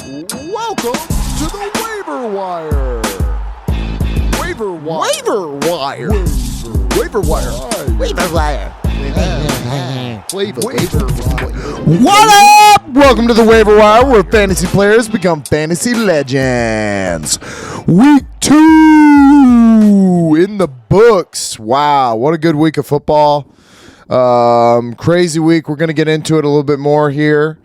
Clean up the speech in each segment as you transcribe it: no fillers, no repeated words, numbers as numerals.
Welcome to the Waiver Wire. Waiver Wire. Waiver Wire. Waiver Wire. Waiver Wire. Waiver Wire. What up? Welcome to the Waiver Wire, where fantasy players become fantasy legends. Week 2 in the books. Wow, what a good week of football. Crazy week. We're going to get into it a little bit more here.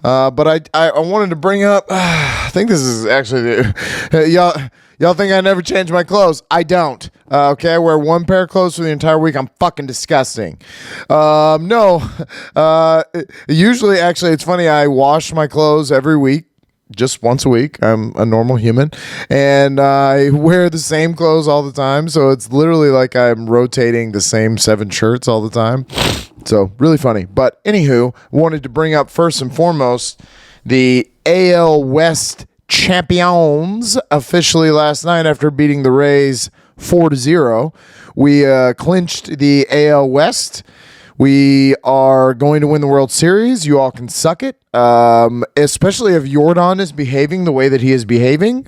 But I wanted to bring up, I think this is actually, y'all think I never change my clothes. I don't. Okay, I wear one pair of clothes for the entire week. I'm fucking disgusting. Usually, actually, it's funny, I wash my clothes every week. Just once a week. I'm a normal human, and I wear the same clothes all the time, so it's literally like I'm rotating the same 7 shirts all the time. So really funny. But anywho, wanted to bring up first and foremost the AL West champions officially last night after beating the Rays 4-0. We clinched the AL West. We are going to win the World Series. You all can suck it, especially if Jordan is behaving the way that he is behaving.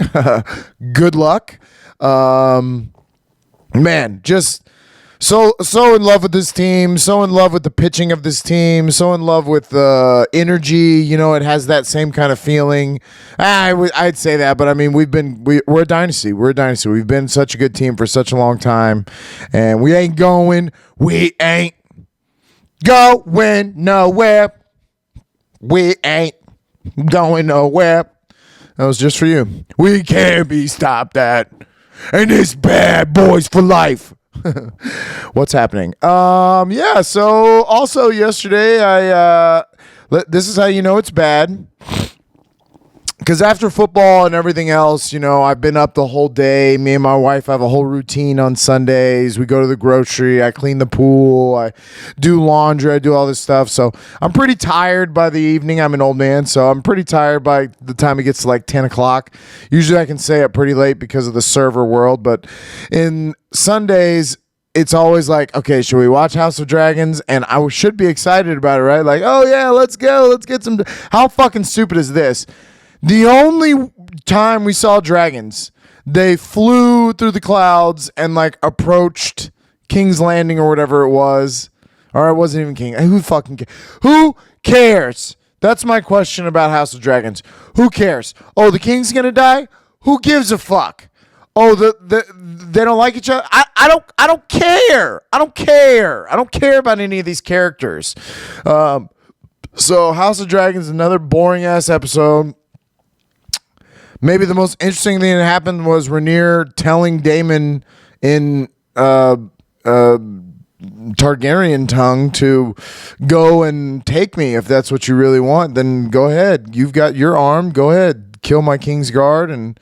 Good luck. Man, just so in love with this team, so in love with the pitching of this team, so in love with the energy. You know, it has that same kind of feeling. I'd say that, but I mean, we're a dynasty. We're a dynasty. We've been such a good team for such a long time, and we ain't going nowhere. We ain't going nowhere. That was just for you. We can't be stopped at. And it's bad boys for life. What's happening? Yeah, so also yesterday this is how you know it's bad. Because after football and everything else, you know, I've been up the whole day. Me and my wife have a whole routine on Sundays. We go to the grocery. I clean the pool. I do laundry. I do all this stuff. So I'm pretty tired by the evening. I'm an old man, so I'm pretty tired by the time it gets to like 10 o'clock. Usually I can stay up pretty late because of the server world. But in Sundays, it's always like, okay, should we watch House of Dragons? And I should be excited about it, right? Like, oh, yeah, let's go. Let's get some. How fucking stupid is this? The only time we saw dragons, they flew through the clouds and like approached King's Landing or whatever it was. Or it wasn't even King. Who cares? That's my question about House of Dragons. Who cares? Oh, the king's gonna die? Who gives a fuck? Oh, they don't like each other? I don't care. I don't care. I don't care about any of these characters. So House of Dragons, another boring ass episode. Maybe the most interesting thing that happened was Rhaenyra telling Daemon in Targaryen tongue to go and take me. If that's what you really want, then go ahead. You've got your arm. Go ahead. Kill my King's Guard and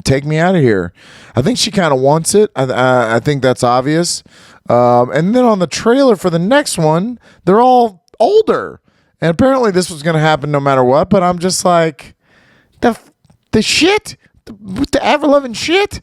take me out of here. I think she kind of wants it. I think that's obvious. And then on the trailer for the next one, they're all older. And apparently this was going to happen no matter what. But I'm just like, the shit, the ever-loving shit.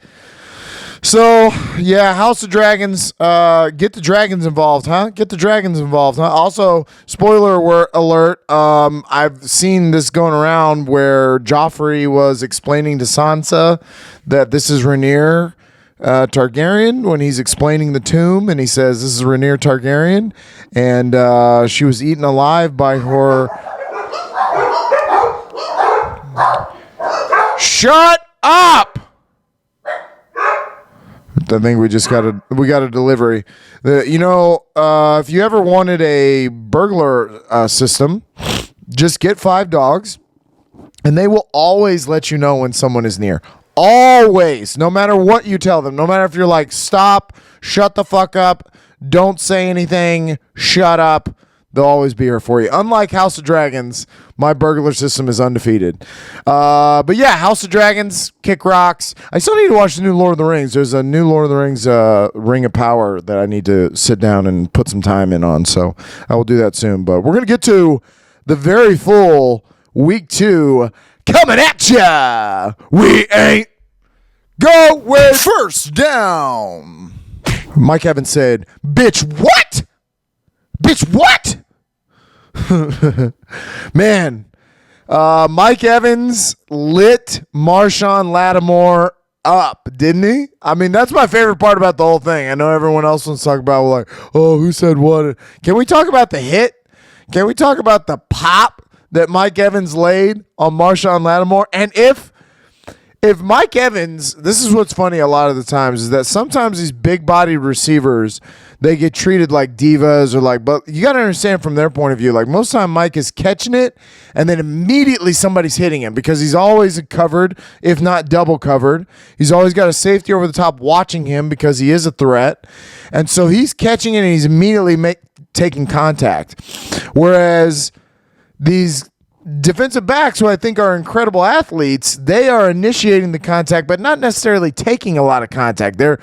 So, yeah, House of Dragons, get the dragons involved, huh? Get the dragons involved, huh? Also, spoiler alert, I've seen this going around where Joffrey was explaining to Sansa that this is Rhaenyra Targaryen when he's explaining the tomb, and he says, this is Rhaenyra Targaryen, and she was eaten alive by her... Shut up! I think we got a delivery. If you ever wanted a burglar system, just get 5 dogs, and they will always let you know when someone is near. Always, no matter what you tell them, no matter if you're like, stop, shut the fuck up, don't say anything, shut up. They'll always be here for you. Unlike House of Dragons, my burglar system is undefeated. But yeah, House of Dragons, kick rocks. I still need to watch the new Lord of the Rings. There's a new Lord of the Rings Ring of Power that I need to sit down and put some time in on. So I will do that soon. But we're going to get to the very full Week 2 coming at ya. We ain't going first down. Mike Evans said, bitch, what? Bitch, what? Man, Mike Evans lit Marshawn Lattimore up, didn't he? I mean, that's my favorite part about the whole thing. I know everyone else wants to talk about, like, oh, who said what? Can we talk about the hit? Can we talk about the pop that Mike Evans laid on Marshawn Lattimore? And if Mike Evans, this is what's funny a lot of the times, is that sometimes these big-bodied receivers, they get treated like divas or like, but you got to understand from their point of view, like most time Mike is catching it and then immediately somebody's hitting him because he's always covered, if not double covered. He's always got a safety over the top watching him because he is a threat. And so he's catching it and he's immediately taking contact. Whereas these defensive backs, who I think are incredible athletes, they are initiating the contact, but not necessarily taking a lot of contact. They're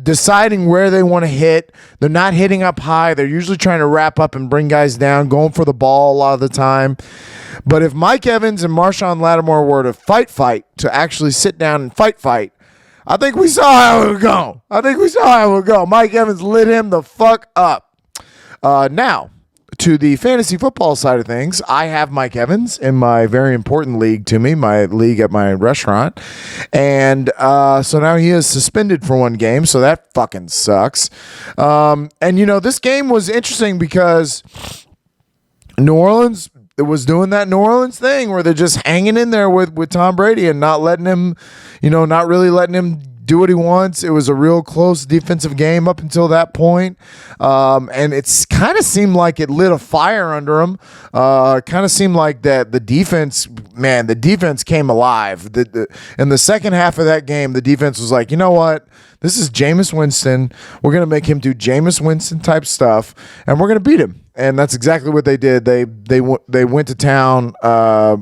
deciding where they want to hit. They're not hitting up high. They're usually trying to wrap up and bring guys down, going for the ball a lot of the time. But if Mike Evans and Marshawn Lattimore were to fight, to actually sit down and fight, I think we saw how it would go. Mike Evans lit him the fuck up. Now, to the fantasy football side of things, I have Mike Evans in my very important league to me, my league at my restaurant. And so now he is suspended for one game, so that fucking sucks. And, this game was interesting because New Orleans was doing that New Orleans thing where they're just hanging in there with Tom Brady and not letting him, not really letting him do what he wants. It was a real close defensive game up until that point. And it's kind of seemed like it lit a fire under him. Kind of seemed like that the defense came alive. In the second half of that game, the defense was like, you know what? This is Jameis Winston. We're going to make him do Jameis Winston type stuff, and we're going to beat him. And that's exactly what they did. They went to town,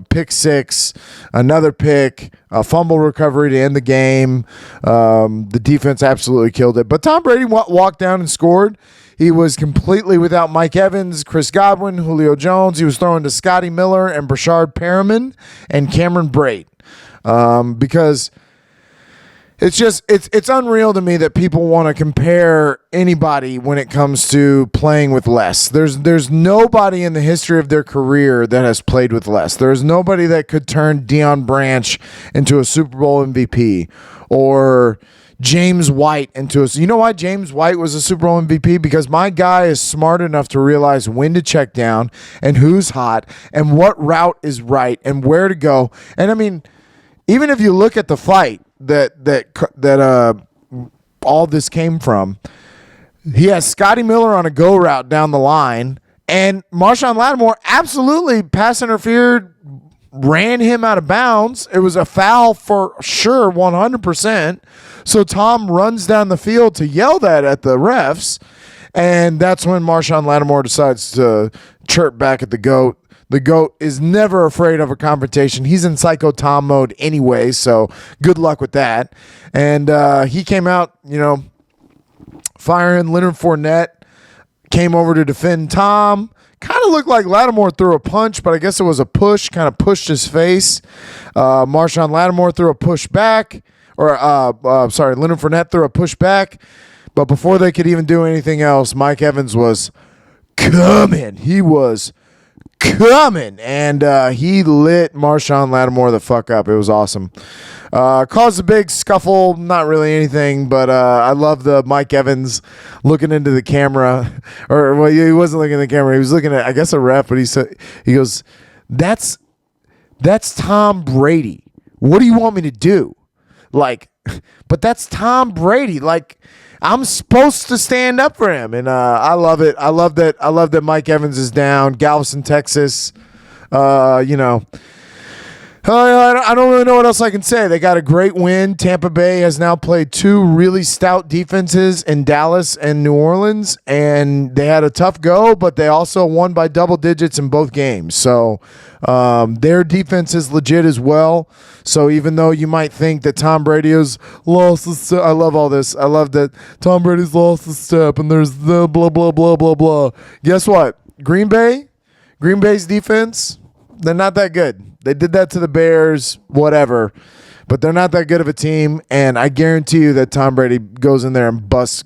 pick six, another pick, a fumble recovery to end the game. The defense absolutely killed it. But Tom Brady walked down and scored. He was completely without Mike Evans, Chris Godwin, Julio Jones. He was throwing to Scotty Miller and Brashard Perriman and Cameron Brate because it's unreal to me that people want to compare anybody when it comes to playing with less. There's nobody in the history of their career that has played with less. There's nobody that could turn Deion Branch into a Super Bowl MVP or James White into a... You know why James White was a Super Bowl MVP? Because my guy is smart enough to realize when to check down and who's hot and what route is right and where to go. And I mean, even if you look at the fight that all this came from, he has Scotty Miller on a go route down the line, and Marshawn Lattimore absolutely pass interfered, ran him out of bounds. It was a foul for sure, 100%. So Tom runs down the field to yell that at the refs, and that's when Marshawn Lattimore decides to chirp back at the GOAT. The GOAT is never afraid of a confrontation. He's in Psycho Tom mode anyway, so good luck with that. And he came out, firing. Leonard Fournette came over to defend Tom. Kind of looked like Lattimore threw a punch, but I guess it was a push. Kind of pushed his face. Marshawn Lattimore threw a push back. Leonard Fournette threw a push back. But before they could even do anything else, Mike Evans was coming. He was coming, and he lit Marshawn Lattimore the fuck up. It was awesome. Caused a big scuffle, not really anything, but I love the Mike Evans looking into the camera, he wasn't looking at the camera, he was looking at, I guess, a ref, but he goes, that's Tom Brady. What do you want me to do? But that's Tom Brady. I'm supposed to stand up for him, and I love it. I love that Mike Evans is down. Galveston, Texas. I don't really know what else I can say. They got a great win. Tampa Bay has now played two really stout defenses in Dallas and New Orleans, and they had a tough go, but they also won by double digits in both games. So their defense is legit as well. So even though you might think that Tom Brady has lost the step, I love all this. I love that Tom Brady's lost the step, and there's the blah, blah, blah, blah, blah. Guess what? Green Bay's defense, they're not that good. They did that to the Bears, whatever, but they're not that good of a team, and I guarantee you that Tom Brady goes in there and busts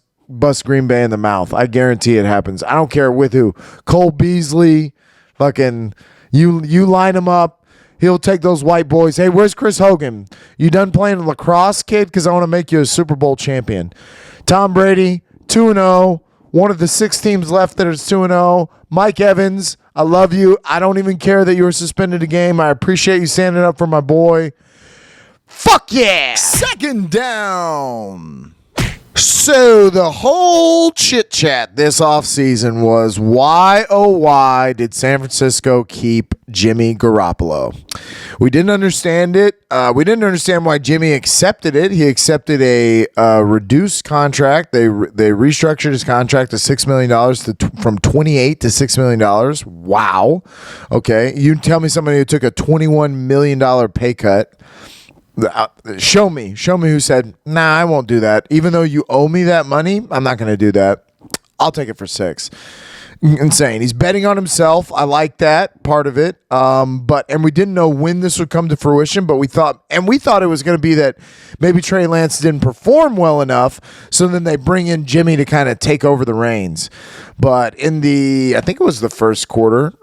Green Bay in the mouth. I guarantee it happens. I don't care with who. Cole Beasley, fucking, You line him up. He'll take those white boys. Hey, where's Chris Hogan? You done playing lacrosse, kid? Because I want to make you a Super Bowl champion. Tom Brady, 2-0. One of the 6 teams left that is 2-0. Mike Evans, I love you. I don't even care that you were suspended a game. I appreciate you standing up for my boy. Fuck yeah! Second down. So the whole chit-chat this offseason was why, oh why, did San Francisco keep Jimmy Garoppolo? We didn't understand it. We didn't understand why Jimmy accepted it. He accepted a reduced contract. They restructured his contract to $6 million from $28 to $6 million. Wow. Okay. You tell me somebody who took a $21 million pay cut. Show me who said, nah, I won't do that. Even though you owe me that money, I'm not going to do that. I'll take it for 6. Insane. He's betting on himself. I like that part of it. And we didn't know when this would come to fruition, but we thought it was going to be that maybe Trey Lance didn't perform well enough. So then they bring in Jimmy to kind of take over the reins. But I think it was the first quarter.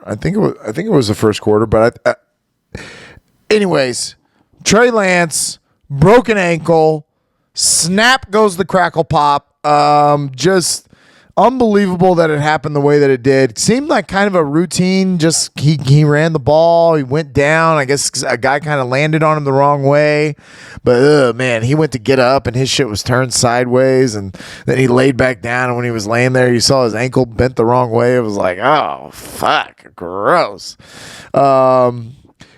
But anyways, Trey Lance, broken ankle, snap goes the crackle pop. Just unbelievable that it happened the way that it did. Seemed like kind of a routine. Just he ran the ball. He went down. I guess a guy kind of landed on him the wrong way. But, man, he went to get up, and his shit was turned sideways. And then he laid back down, and when he was laying there, you saw his ankle bent the wrong way. It was like, oh, fuck, gross.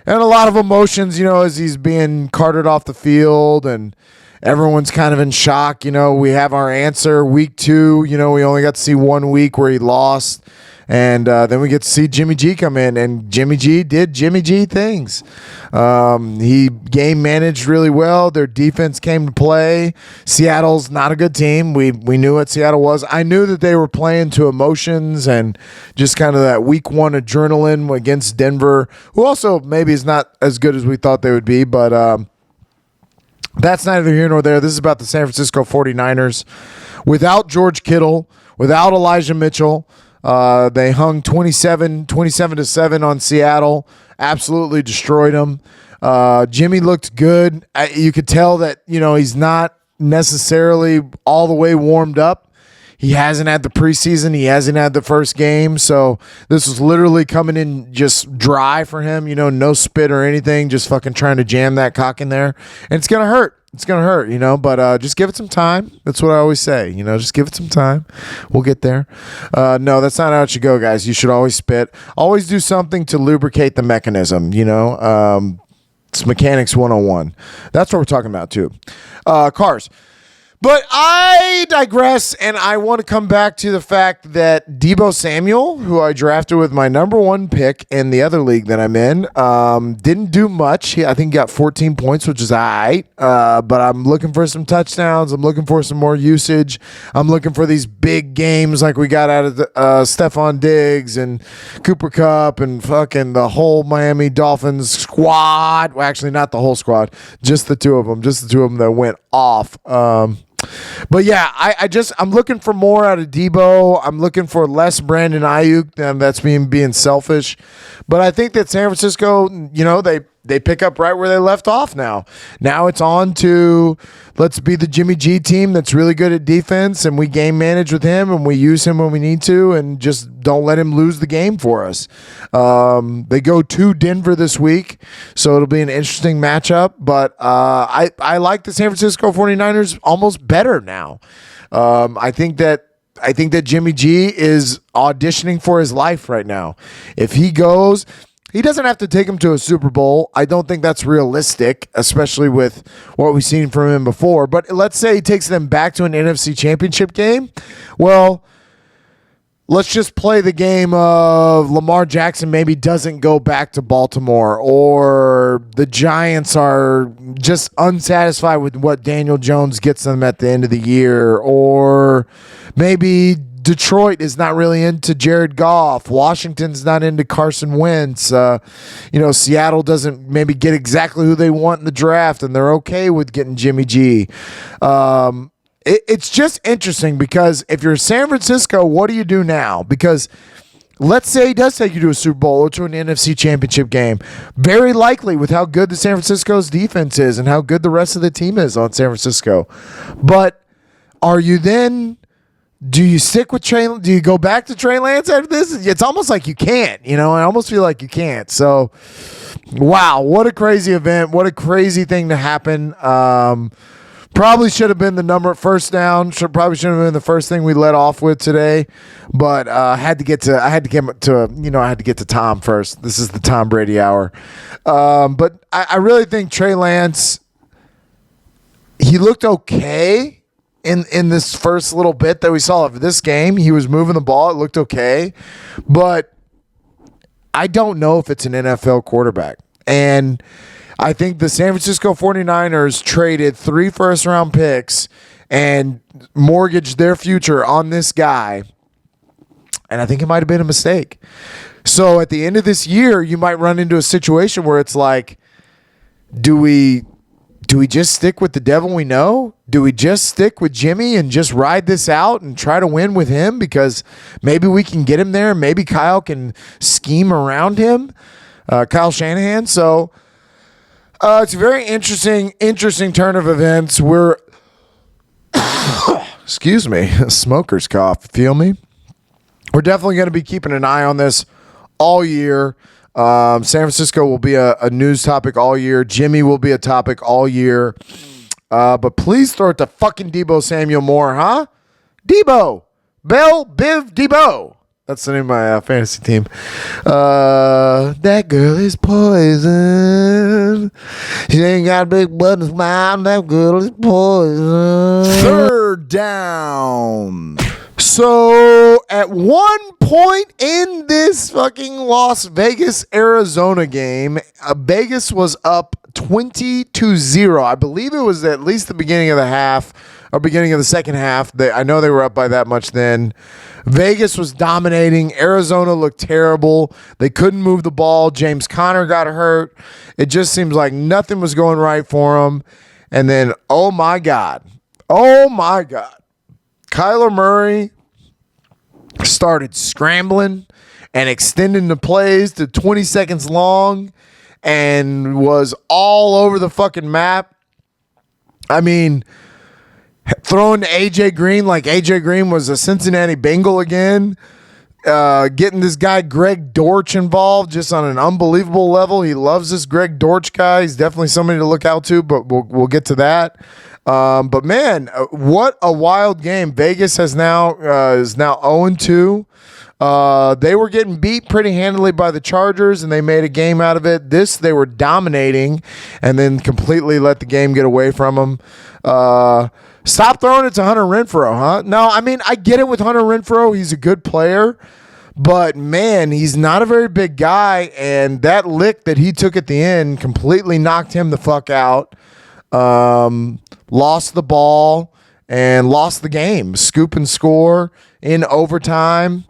And a lot of emotions, as he's being carted off the field, and everyone's kind of in shock. We have our answer week 2. We only got to see 1 week where he lost. And then we get to see Jimmy G come in, and Jimmy G did Jimmy G things. He game managed really well. Their defense came to play. Seattle's not a good team. We knew what Seattle was. I knew that they were playing to emotions and just kind of that week 1 adrenaline against Denver, who also maybe is not as good as we thought they would be, but that's neither here nor there. This is about the San Francisco 49ers. Without George Kittle, without Elijah Mitchell, they hung 27-7 on Seattle. Absolutely destroyed them. Jimmy looked good. You could tell that, he's not necessarily all the way warmed up. He hasn't had the preseason. He hasn't had the first game. So this was literally coming in just dry for him, no spit or anything, just fucking trying to jam that cock in there. And it's going to hurt. It's going to hurt, but just give it some time. That's what I always say, just give it some time. We'll get there. No, that's not how it should go, guys. You should always spit. Always do something to lubricate the mechanism, It's mechanics 101. That's what we're talking about, too. Cars. But I digress, and I want to come back to the fact that Deebo Samuel, who I drafted with my number 1 pick in the other league that I'm in, didn't do much. I think he got 14 points, which is all right. But I'm looking for some touchdowns. I'm looking for some more usage. I'm looking for these big games like we got out of the, Stephon Diggs and Cooper Kupp and fucking the whole Miami Dolphins squad. Well, actually, not the whole squad. Just the two of them. That went off. But yeah, I'm looking for more out of Deebo. I'm looking for less Brandon Ayuk. That's being selfish. But I think that San Francisco, they pick up right where they left off now. Now it's on to let's be the Jimmy G team that's really good at defense, and we game manage with him, and we use him when we need to, and just don't let him lose the game for us. They go to Denver this week, so it'll be an interesting matchup. But I like the San Francisco 49ers almost better now. I think that Jimmy G is auditioning for his life right now. If he goes, he doesn't have to take him to a Super Bowl. I don't think that's realistic, especially with what we've seen from him before. But let's say he takes them back to an NFC Championship game. Well, let's just play the game of Lamar Jackson maybe doesn't go back to Baltimore, or the Giants are just unsatisfied with what Daniel Jones gets them at the end of the year, or maybe Detroit is not really into Jared Goff. Washington's not into Carson Wentz. Seattle doesn't maybe get exactly who they want in the draft, and they're okay with getting Jimmy G. It's just interesting because if you're San Francisco, what do you do now? Because let's say he does take you to a Super Bowl or to an NFC Championship game. Very likely with how good the San Francisco's defense is and how good the rest of the team is on San Francisco. But are you then... Do you stick with Trey? Do you go back to Trey Lance after this? It's almost like you can't, I almost feel like you can't. So, wow, what a crazy event. What a crazy thing to happen. Probably should have been the first down. Probably should have been the first thing we let off with today. But I had to get to Tom first. This is the Tom Brady hour. But I really think Trey Lance, he looked okay. In this first little bit that we saw of this game, he was moving the ball. It looked okay. But I don't know if it's an NFL quarterback. And I think the San Francisco 49ers traded 3 first-round picks and mortgaged their future on this guy. And I think it might have been a mistake. So at the end of this year, you might run into a situation where it's like, do we just stick with the devil we know? Do we just stick with Jimmy and just ride this out and try to win with him because maybe we can get him there? Maybe Kyle can scheme around him, Kyle Shanahan. So it's a very interesting turn of events. We're, excuse me, smoker's cough. Feel me? We're definitely going to be keeping an eye on this all year. San Francisco will be a news topic all year. Jimmy will be a topic all year. But please throw it to fucking Debo Samuel Moore, huh? Debo. Bell, Biv, Debo. That's the name of my fantasy team. That girl is poison. She ain't got a big butt and smile. That girl is poison. Third down. So at one point in this fucking Las Vegas, Arizona game, Vegas was up 20-0. I believe it was at least the beginning of the half or beginning of the second half. I know they were up by that much then. Vegas was dominating. Arizona looked terrible. They couldn't move the ball. James Conner got hurt. It just seems like nothing was going right for him. And then, oh my God. Kyler Murray started scrambling and extending the plays to 20 seconds long and was all over the fucking map. I mean, throwing to A.J. Green like A.J. Green was a Cincinnati Bengal again. Getting this guy Greg Dortch involved just on an unbelievable level. He loves this Greg Dortch guy. He's definitely somebody to look out to, but we'll get to that. But man, what a wild game. Vegas is now 0-2. They were getting beat pretty handily by the Chargers, and they made a game out of it. They were dominating and then completely let the game get away from them. Stop throwing it to Hunter Renfrow, huh? No, I mean, I get it with Hunter Renfrow. He's a good player. But, man, he's not a very big guy, and that lick that he took at the end completely knocked him the fuck out. Lost the ball and lost the game. Scoop and score in overtime.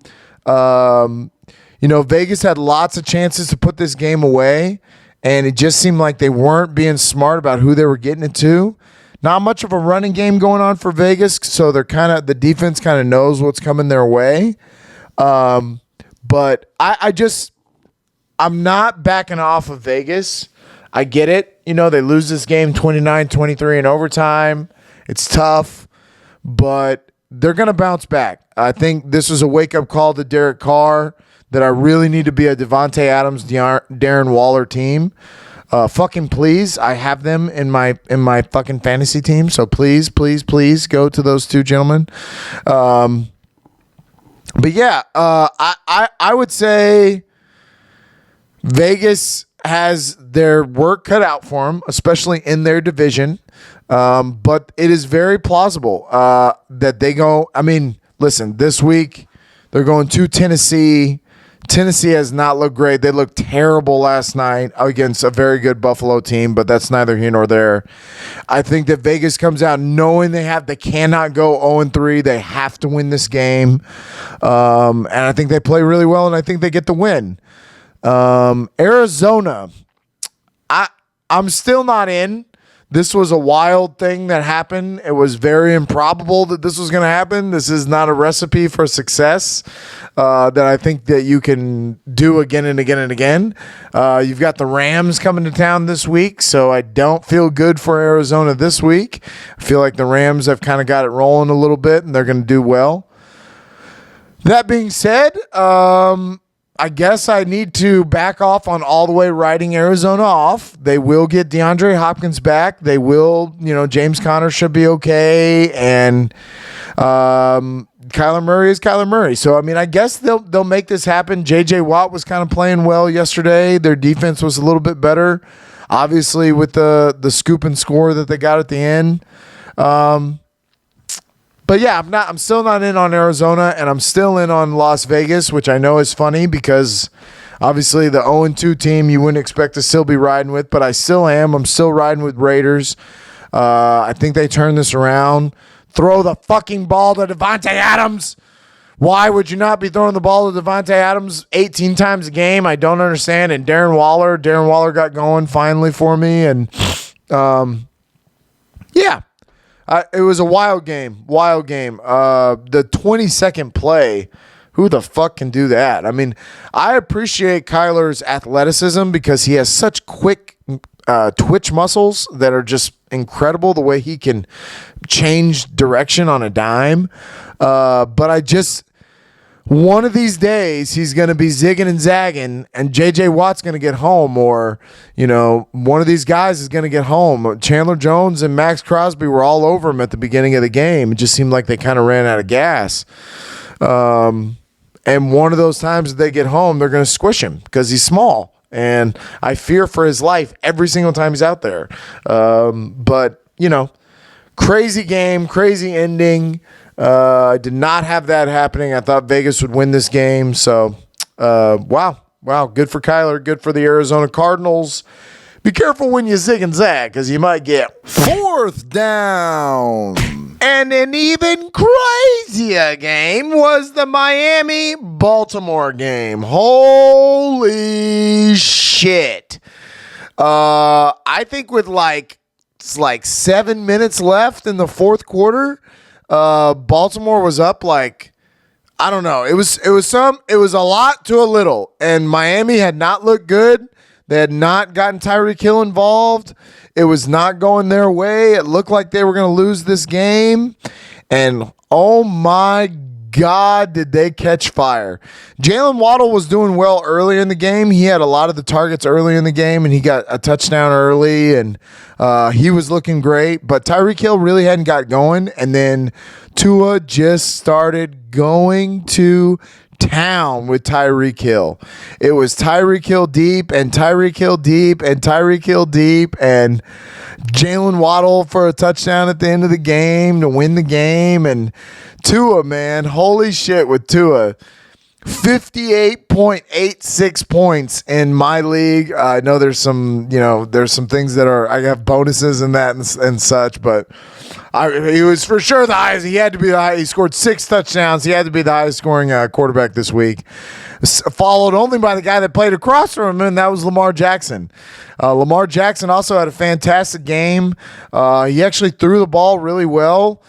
Vegas had lots of chances to put this game away, and it just seemed like they weren't being smart about who they were getting it to. Not much of a running game going on for Vegas, so the defense kind of knows what's coming their way. But I'm not backing off of Vegas. I get it. They lose this game 29-23 in overtime. It's tough, but they're going to bounce back. I think this was a wake-up call to Derek Carr that I really need to be a Devontae Adams, Darren Waller team. Fucking please, I have them in my fucking fantasy team, so please go to those two gentlemen. But yeah, I would say Vegas has their work cut out for them, especially in their division. But it is very plausible that they go. I mean, listen, this week they're going to Tennessee. Tennessee has not looked great. They looked terrible last night against a very good Buffalo team, but that's neither here nor there. I think that Vegas comes out knowing they cannot go 0-3. They have to win this game. And I think they play really well, and I think they get the win. Arizona, I'm still not in. This was a wild thing that happened. It was very improbable that this was going to happen. This is not a recipe for success that I think that you can do again and again and again. You've got the Rams coming to town this week, so I don't feel good for Arizona this week. I feel like the Rams have kind of got it rolling a little bit, and they're going to do well. That being said, I guess I need to back off on all the way writing Arizona off. They will get DeAndre Hopkins back. They will, James Conner should be okay. And Kyler Murray is Kyler Murray. So, I guess they'll make this happen. J.J. Watt was kind of playing well yesterday. Their defense was a little bit better, obviously, with the scoop and score that they got at the end. But yeah, I'm still not in on Arizona, and I'm still in on Las Vegas, which I know is funny because obviously the 0-2 team you wouldn't expect to still be riding with, but I still am. I'm still riding with Raiders. I think they turn this around. Throw the fucking ball to Devontae Adams. Why would you not be throwing the ball to Devontae Adams 18 times a game? I don't understand. And Darren Waller got going finally for me, and yeah. It was a wild game. The 20-second play, who the fuck can do that? I appreciate Kyler's athleticism because he has such quick twitch muscles that are just incredible, the way he can change direction on a dime. But one of these days, he's going to be zigging and zagging, and J.J. Watt's going to get home, or, one of these guys is going to get home. Chandler Jones and Max Crosby were all over him at the beginning of the game. It just seemed like they kind of ran out of gas. And one of those times that they get home, they're going to squish him because he's small. And I fear for his life every single time he's out there. But, crazy game, crazy ending. I did not have that happening. I thought Vegas would win this game. So, wow. Good for Kyler. Good for the Arizona Cardinals. Be careful when you zig and zag because you might get 4th down. And an even crazier game was the Miami-Baltimore game. Holy shit. I think with it's 7 minutes left in the fourth quarter, Baltimore was up I don't know. It was a lot to a little, and Miami had not looked good. They had not gotten Tyreek Hill involved. It was not going their way. It looked like they were going to lose this game, and oh my God, did they catch fire. Jalen Waddle was doing well early in the game. He had a lot of the targets early in the game, and he got a touchdown early, and he was looking great. But Tyreek Hill really hadn't got going, and then Tua just started going to town with Tyreek Hill. It was Tyreek Hill deep, and Tyreek Hill deep, and Tyreek Hill deep, and Jalen Waddle for a touchdown at the end of the game to win the game. And Tua, man, holy shit with Tua. 58.86 points in my league. I know there's some things that I have bonuses in that and such, but he was for sure the highest. He had to be the highest. He scored 6 touchdowns. He had to be the highest scoring quarterback this week. Followed only by the guy that played across from him, and that was Lamar Jackson. Lamar Jackson also had a fantastic game. He actually threw the ball really well.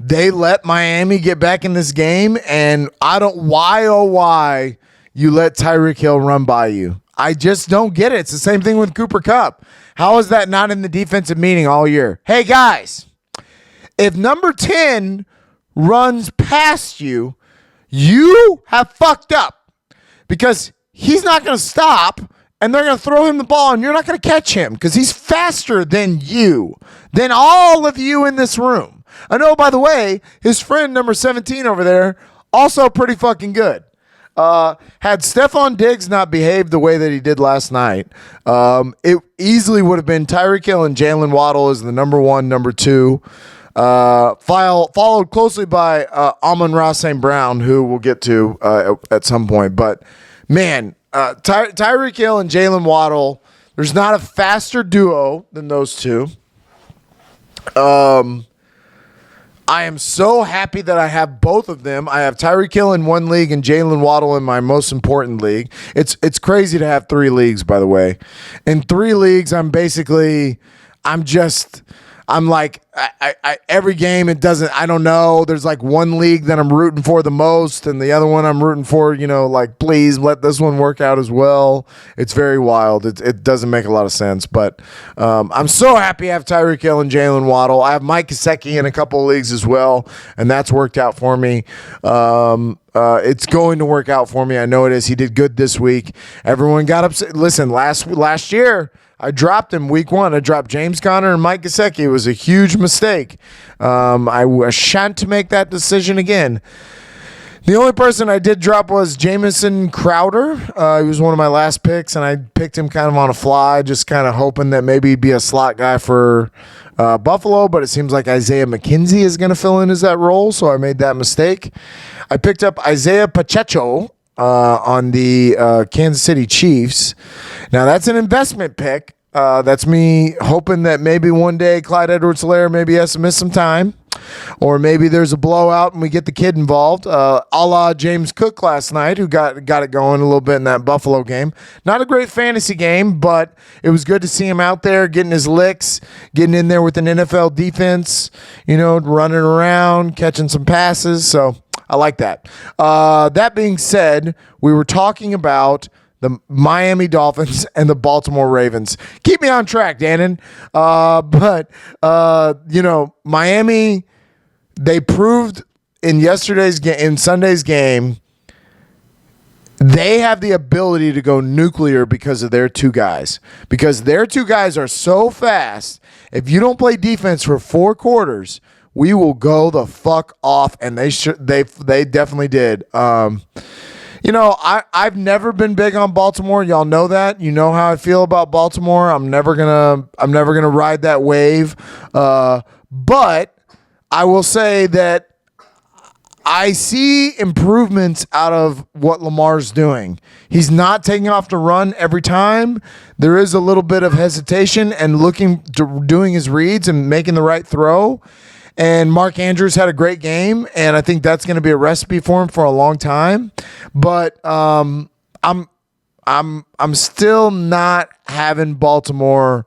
They let Miami get back in this game, and why you let Tyreek Hill run by you. I just don't get it. It's the same thing with Cooper Kupp. How is that not in the defensive meeting all year? Hey, guys, if number 10 runs past you, you have fucked up because he's not going to stop, and they're going to throw him the ball, and you're not going to catch him because he's faster than all of you in this room. I know, by the way, his friend number 17 over there, also pretty fucking good. Had Stephon Diggs not behaved the way that he did last night, it easily would have been Tyreek Hill and Jalen Waddle as the number 1, number 2. Followed closely by Amon-Ra St. Brown, who we'll get to at some point. But, man, Tyreek Hill and Jalen Waddle, there's not a faster duo than those two. I am so happy that I have both of them. I have Tyreek Hill in one league and Jalen Waddle in my most important league. It's crazy to have 3 leagues, by the way. In 3 leagues, I'm like, every game, I don't know. There's like one league that I'm rooting for the most, and the other one I'm rooting for, like, please let this one work out as well. It's very wild. It doesn't make a lot of sense, but I'm so happy I have Tyreek Hill and Jalen Waddle. I have Mike Gesicki in a couple of leagues as well, and that's worked out for me. It's going to work out for me. I know it is. He did good this week. Everyone got upset. Listen, last year, I dropped him week 1. I dropped James Conner and Mike Gesicki. It was a huge mistake. I shan't make that decision again. The only person I did drop was Jamison Crowder. He was one of my last picks, and I picked him kind of on a fly, just kind of hoping that maybe he'd be a slot guy for Buffalo, but it seems like Isaiah McKenzie is going to fill in as that role, so I made that mistake. I picked up Isaiah Pacheco on the Kansas City Chiefs. Now, that's an investment pick. That's me hoping that maybe one day Clyde Edwards-Helaire maybe has to miss some time, or maybe there's a blowout and we get the kid involved, a la James Cook last night, who got it going a little bit in that Buffalo game. Not a great fantasy game, but it was good to see him out there getting his licks, getting in there with an NFL defense, running around, catching some passes. So I like that. That being said, we were talking about the Miami Dolphins and the Baltimore Ravens. Keep me on track, Dannon. But Miami, they proved in Sunday's game, they have the ability to go nuclear because of their 2 guys. Because their 2 guys are so fast, if you don't play defense for 4 quarters, we will go the fuck off, and they definitely did. I've never been big on Baltimore. Y'all know that. You know how I feel about Baltimore. I'm never gonna ride that wave. But I will say that I see improvements out of what Lamar's doing. He's not taking off to run every time. There is a little bit of hesitation and doing his reads and making the right throw. And Mark Andrews had a great game, and I think that's going to be a recipe for him for a long time. But I'm still not having Baltimore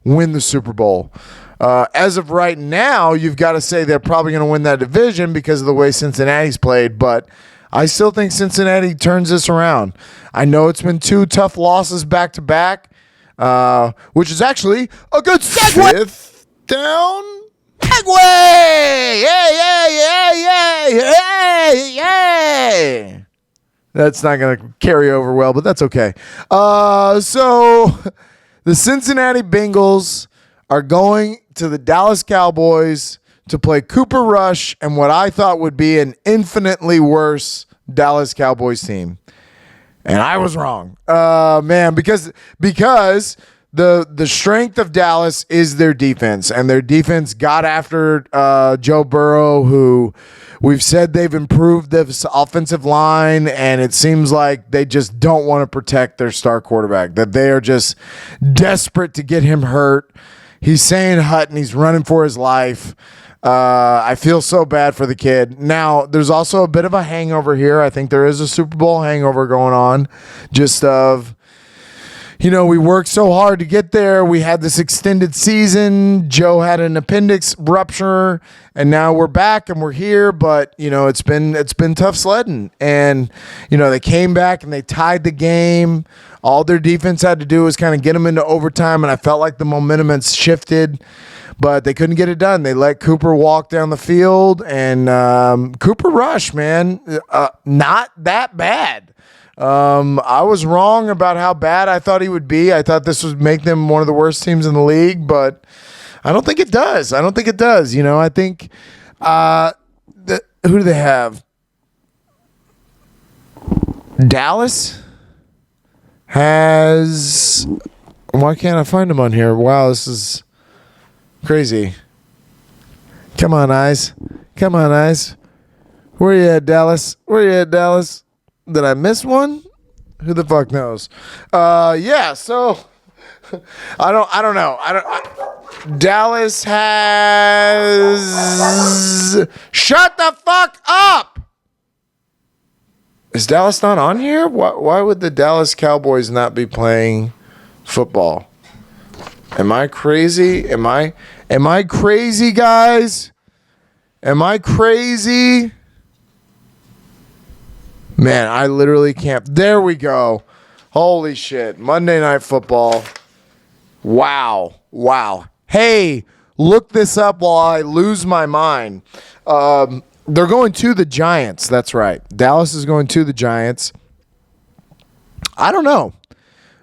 win the Super Bowl. As of right now, you've got to say they're probably going to win that division because of the way Cincinnati's played, but I still think Cincinnati turns this around. I know it's been 2 tough losses back-to-back, which is actually a good segue. 5th down. Segway! Yay! That's not going to carry over well, but that's okay. So the Cincinnati Bengals are going to the Dallas Cowboys to play Cooper Rush and what I thought would be an infinitely worse Dallas Cowboys team. And I was wrong. Because the strength of Dallas is their defense, and their defense got after Joe Burrow, who we've said they've improved this offensive line, and it seems like they just don't want to protect their star quarterback, that they are just desperate to get him hurt. He's saying hut, and he's running for his life. I feel so bad for the kid. Now, there's also a bit of a hangover here. I think there is a Super Bowl hangover going on, just of, we worked so hard to get there. We had this extended season. Joe had an appendix rupture, and now we're back and we're here. But it's been tough sledding. And they came back and they tied the game. All their defense had to do was kind of get them into overtime, and I felt like the momentum had shifted, but they couldn't get it done. They let Cooper walk down the field, and Cooper Rush, man, not that bad. I was wrong about how bad I thought he would be. I thought this would make them one of the worst teams in the league, but I don't think it does. I think who do they have? Dallas has... Why can't I find him on here? Wow, this is crazy. Come on, eyes. Where you at, Dallas? Did I miss one? Who the fuck knows? Yeah, so I don't know. Dallas has... Shut the fuck up! Is Dallas not on here? Why would the Dallas Cowboys not be playing football? Am I crazy? Am I crazy, guys? Am I crazy? Man, I literally can't. There we go. Holy shit. Monday Night Football. Wow. Hey, look this up while I lose my mind. They're going to the Giants. That's right. Dallas is going to the Giants. I don't know,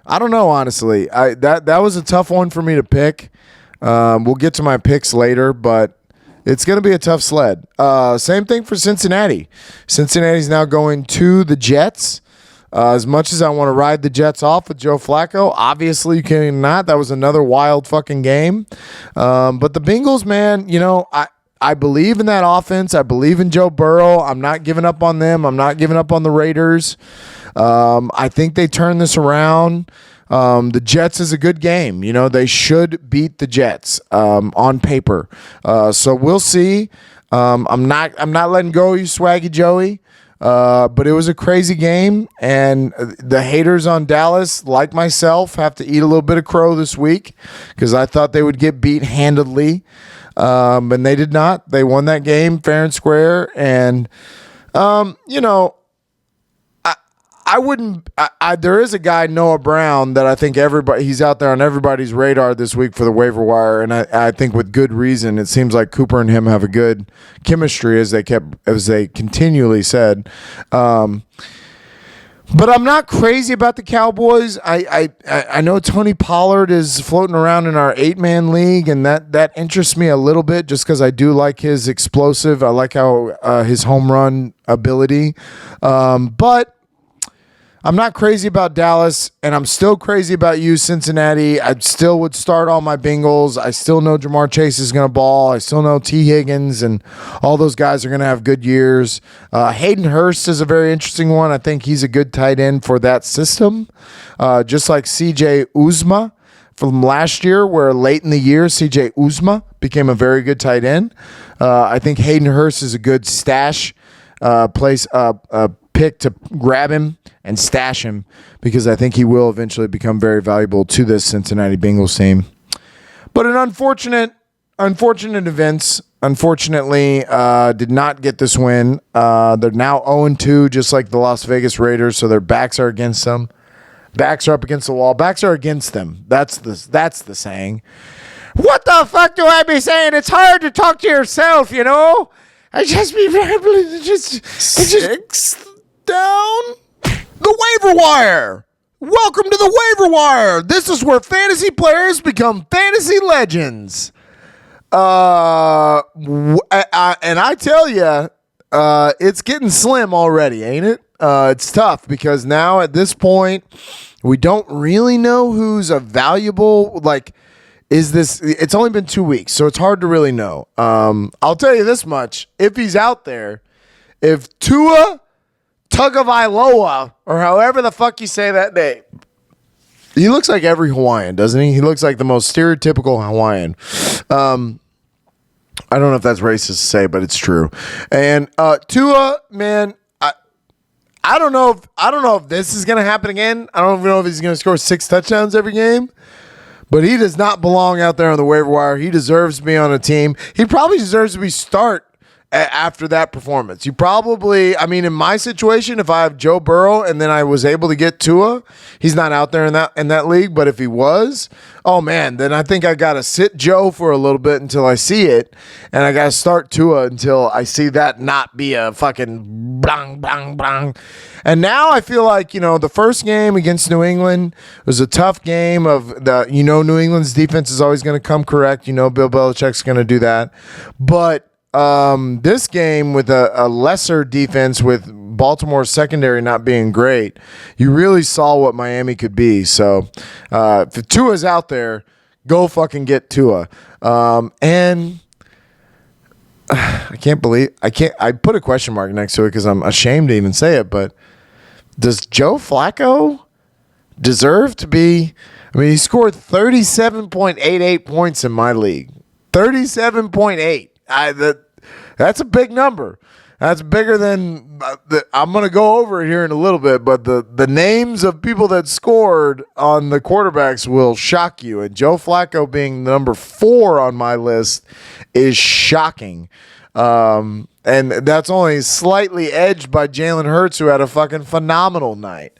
honestly. That was a tough one for me to pick. We'll get to my picks later, but it's going to be a tough sled. Same thing for Cincinnati. Cincinnati's now going to the Jets. As much as I want to ride the Jets off with Joe Flacco, obviously you cannot. That was another wild fucking game. But the Bengals, man, I believe in that offense. I believe in Joe Burrow. I'm not giving up on them. I'm not giving up on the Raiders. I think they turn this around. The Jets is a good game. They should beat the Jets on paper. So we'll see. I'm not letting go of you, Swaggy Joey. But it was a crazy game, and the haters on Dallas, like myself, have to eat a little bit of crow this week because I thought they would get beat handedly. And they did not. They won that game fair and square. And, I wouldn't. There is a guy, Noah Brown, that I think he's out there on everybody's radar this week for the waiver wire, and I think with good reason. It seems like Cooper and him have a good chemistry, as they continually said. But I'm not crazy about the Cowboys. I know Tony Pollard is floating around in our 8-man league, and that interests me a little bit just because I do like his explosive. I like how his home run ability. But I'm not crazy about Dallas, and I'm still crazy about you, Cincinnati. I still would start all my Bengals. I still know Jamar Chase is going to ball. I still know T. Higgins and all those guys are going to have good years. Hayden Hurst is a very interesting one. I think he's a good tight end for that system, just like C.J. Uzma from last year, where late in the year, C.J. Uzma became a very good tight end. I think Hayden Hurst is a good stash pick to grab him and stash him because I think he will eventually become very valuable to this Cincinnati Bengals team. But an unfortunate events, unfortunately, did not get this win. They're now 0-2, just like the Las Vegas Raiders, so their backs are against them. Backs are up against the wall. Backs are against them. That's the saying. What the fuck do I be saying? It's hard to talk to yourself, I just be rambling. Sixth down. The waiver wire. Welcome to the waiver wire. This is where fantasy players become fantasy legends. And I tell you, it's getting slim already, ain't it? It's tough because now at this point, we don't really know who's a valuable, it's only been 2 weeks, so it's hard to really know. I'll tell you this much. If he's out there, if Tua Tagovailoa, or however the fuck you say that name, he looks like every Hawaiian, doesn't he? He looks like the most stereotypical Hawaiian. I don't know if that's racist to say, but it's true. And Tua, man, I don't know if this is gonna happen again. I don't even know if he's gonna score 6 touchdowns every game. But he does not belong out there on the waiver wire. He deserves to be on a team. He probably deserves to be start after that performance. In my situation, if I have Joe Burrow and then I was able to get Tua, he's not out there in that league. But if he was, oh man, then I think I got to sit Joe for a little bit until I see it. And I got to start Tua until I see that not be a fucking bang, bang, bang. And now I feel like, the first game against New England was a tough game New England's defense is always going to come correct. Bill Belichick's going to do that. But this game with a lesser defense with Baltimore's secondary not being great, you really saw what Miami could be. So if Tua's out there, go fucking get Tua. And I put a question mark next to it because I'm ashamed to even say it, but does Joe Flacco deserve to be I mean, he scored 37.88 points in my league. 37.8. That's a big number. That's bigger than I'm going to go over it here in a little bit, but the names of people that scored on the quarterbacks will shock you. And Joe Flacco being number 4 on my list is shocking. And that's only slightly edged by Jalen Hurts, who had a fucking phenomenal night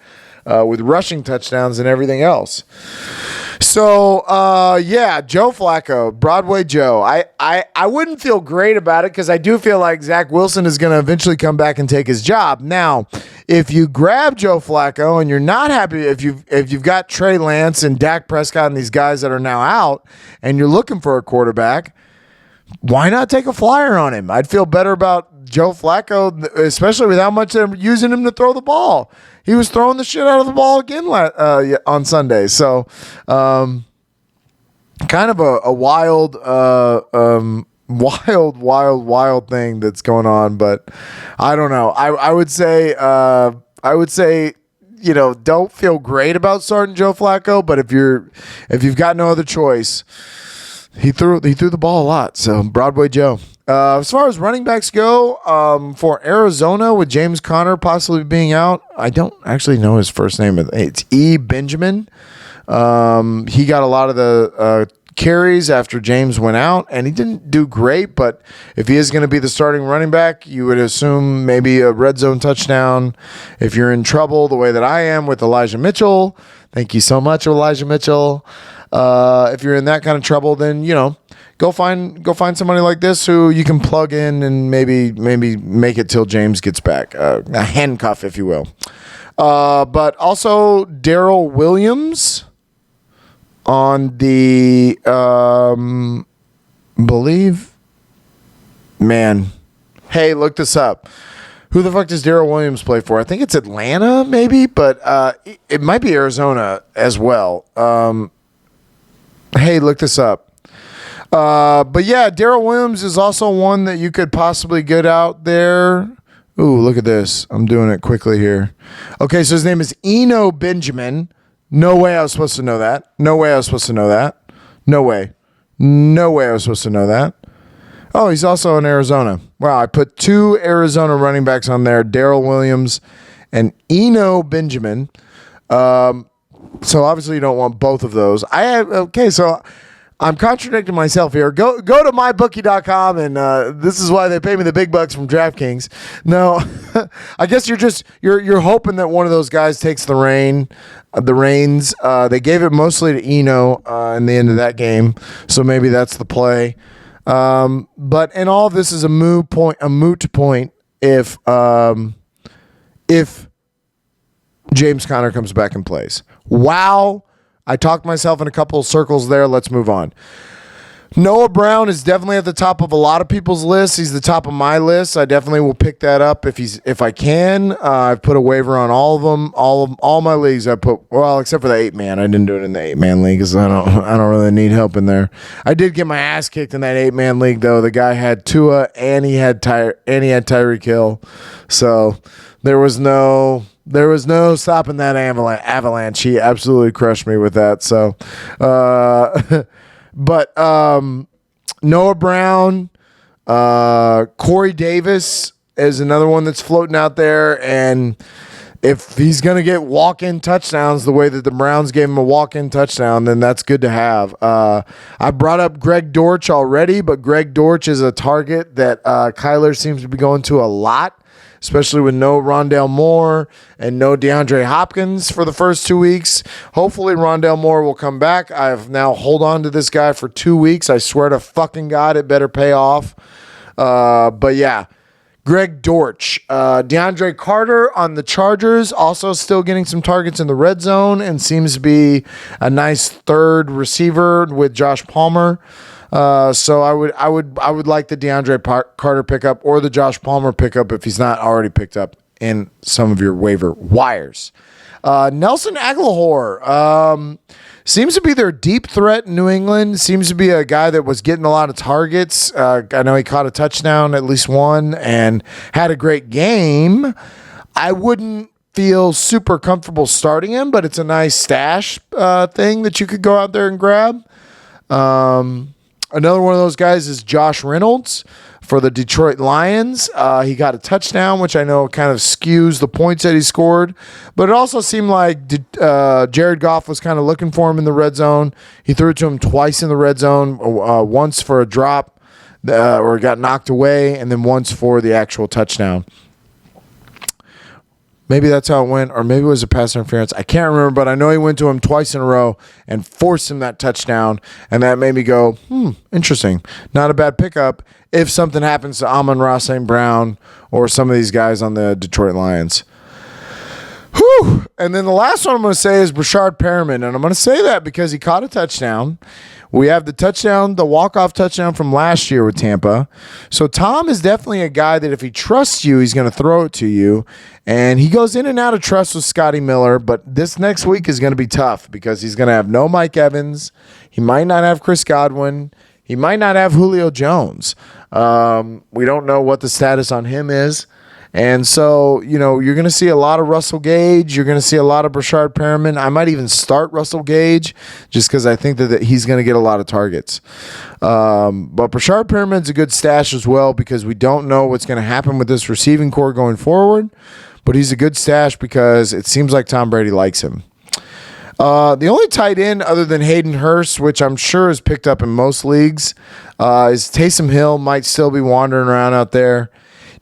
with rushing touchdowns and everything else. So, Joe Flacco, Broadway Joe. I wouldn't feel great about it because I do feel like Zach Wilson is going to eventually come back and take his job. Now, if you grab Joe Flacco and you're not happy, if you've got Trey Lance and Dak Prescott and these guys that are now out and you're looking for a quarterback, why not take a flyer on him? I'd feel better about Joe Flacco, especially with how much they're using him to throw the ball. He was throwing the shit out of the ball again on Sunday. So, kind of a wild thing that's going on. But I don't know. I would say, don't feel great about starting Joe Flacco. But if you've got no other choice, he threw the ball a lot. So Broadway Joe. As far as running backs go, for Arizona with James Conner possibly being out, I don't actually know his first name. It's E. Benjamin. He got a lot of the carries after James went out, and he didn't do great. But if he is going to be the starting running back, you would assume maybe a red zone touchdown. If you're in trouble the way that I am with Elijah Mitchell, thank you so much, Elijah Mitchell. If you're in that kind of trouble, then go find somebody like this who you can plug in and maybe make it till James gets back. A handcuff, if you will. But also Daryl Williams on the Hey, look this up. Who the fuck does Daryl Williams play for? I think it's Atlanta, maybe, but it might be Arizona as well. Hey, look this up. But yeah, Daryl Williams is also one that you could possibly get out there. Ooh, look at this. I'm doing it quickly here. Okay, so his name is Eno Benjamin. No way I was supposed to know that. No way I was supposed to know that. No way I was supposed to know that. Oh, he's also in Arizona. Wow, I put 2 Arizona running backs on there, Daryl Williams and Eno Benjamin. So obviously you don't want both of those. So I'm contradicting myself here. Go to mybookie.com and this is why they pay me the big bucks from DraftKings. No, I guess you're hoping that one of those guys takes the reins. They gave it mostly to Eno in the end of that game, so maybe that's the play. But in all, this is a moot point if James Conner comes back and plays. Wow. I talked myself in a couple of circles there. Let's move on. Noah Brown is definitely at the top of a lot of people's lists. He's the top of my list. I definitely will pick that up if I can. I've put a waiver on all of them. All my leagues I put, well, except for the 8-man. I didn't do it in the 8-man league because I don't really need help in there. I did get my ass kicked in that 8-man league though. The guy had Tua and he had Tyreek Hill. So there was no stopping that avalanche. He absolutely crushed me with that. So, but Noah Brown, Corey Davis is another one that's floating out there. And if he's going to get walk-in touchdowns the way that the Browns gave him a walk-in touchdown, then that's good to have. I brought up Greg Dortch already, but Greg Dortch is a target that Kyler seems to be going to a lot, especially with no Rondale Moore and no DeAndre Hopkins for the first 2 weeks. Hopefully Rondale Moore will come back. I've now hold on to this guy for 2 weeks. I swear to fucking God, it better pay off. But yeah, Greg Dortch. DeAndre Carter on the Chargers, also still getting some targets in the red zone and seems to be a nice third receiver with Josh Palmer. So I would like the DeAndre Carter pickup or the Josh Palmer pickup if he's not already picked up in some of your waiver wires. Nelson Aglehor seems to be their deep threat in New England. Seems to be a guy that was getting a lot of targets. I know he caught a touchdown, at least one, and had a great game. I wouldn't feel super comfortable starting him, but it's a nice stash thing that you could go out there and grab. Another one of those guys is Josh Reynolds for the Detroit Lions. He got a touchdown, which I know kind of skews the points that he scored, but it also seemed like Jared Goff was kind of looking for him in the red zone. He threw it to him twice in the red zone, once for a drop or got knocked away, and then once for the actual touchdown. Maybe that's how it went, or maybe it was a pass interference. I can't remember, but I know he went to him twice in a row and forced him that touchdown, and that made me go, interesting. Not a bad pickup if something happens to Amon-Ra St. Brown or some of these guys on the Detroit Lions. Whew. And then the last one I'm going to say is Brashard Perriman, and I'm going to say that because he caught a touchdown. We have the touchdown, the walk-off touchdown from last year with Tampa. So Tom is definitely a guy that if he trusts you, he's going to throw it to you. And he goes in and out of trust with Scotty Miller, but this next week is going to be tough because he's going to have no Mike Evans. He might not have Chris Godwin. He might not have Julio Jones. We don't know what the status on him is. And so, you're going to see a lot of Russell Gage. You're going to see a lot of Brashard Perriman. I might even start Russell Gage just because I think that he's going to get a lot of targets. But Brashard Perriman's a good stash as well because we don't know what's going to happen with this receiving core going forward. But he's a good stash because it seems like Tom Brady likes him. The only tight end other than Hayden Hurst, which I'm sure is picked up in most leagues, is Taysom Hill. Might still be wandering around out there.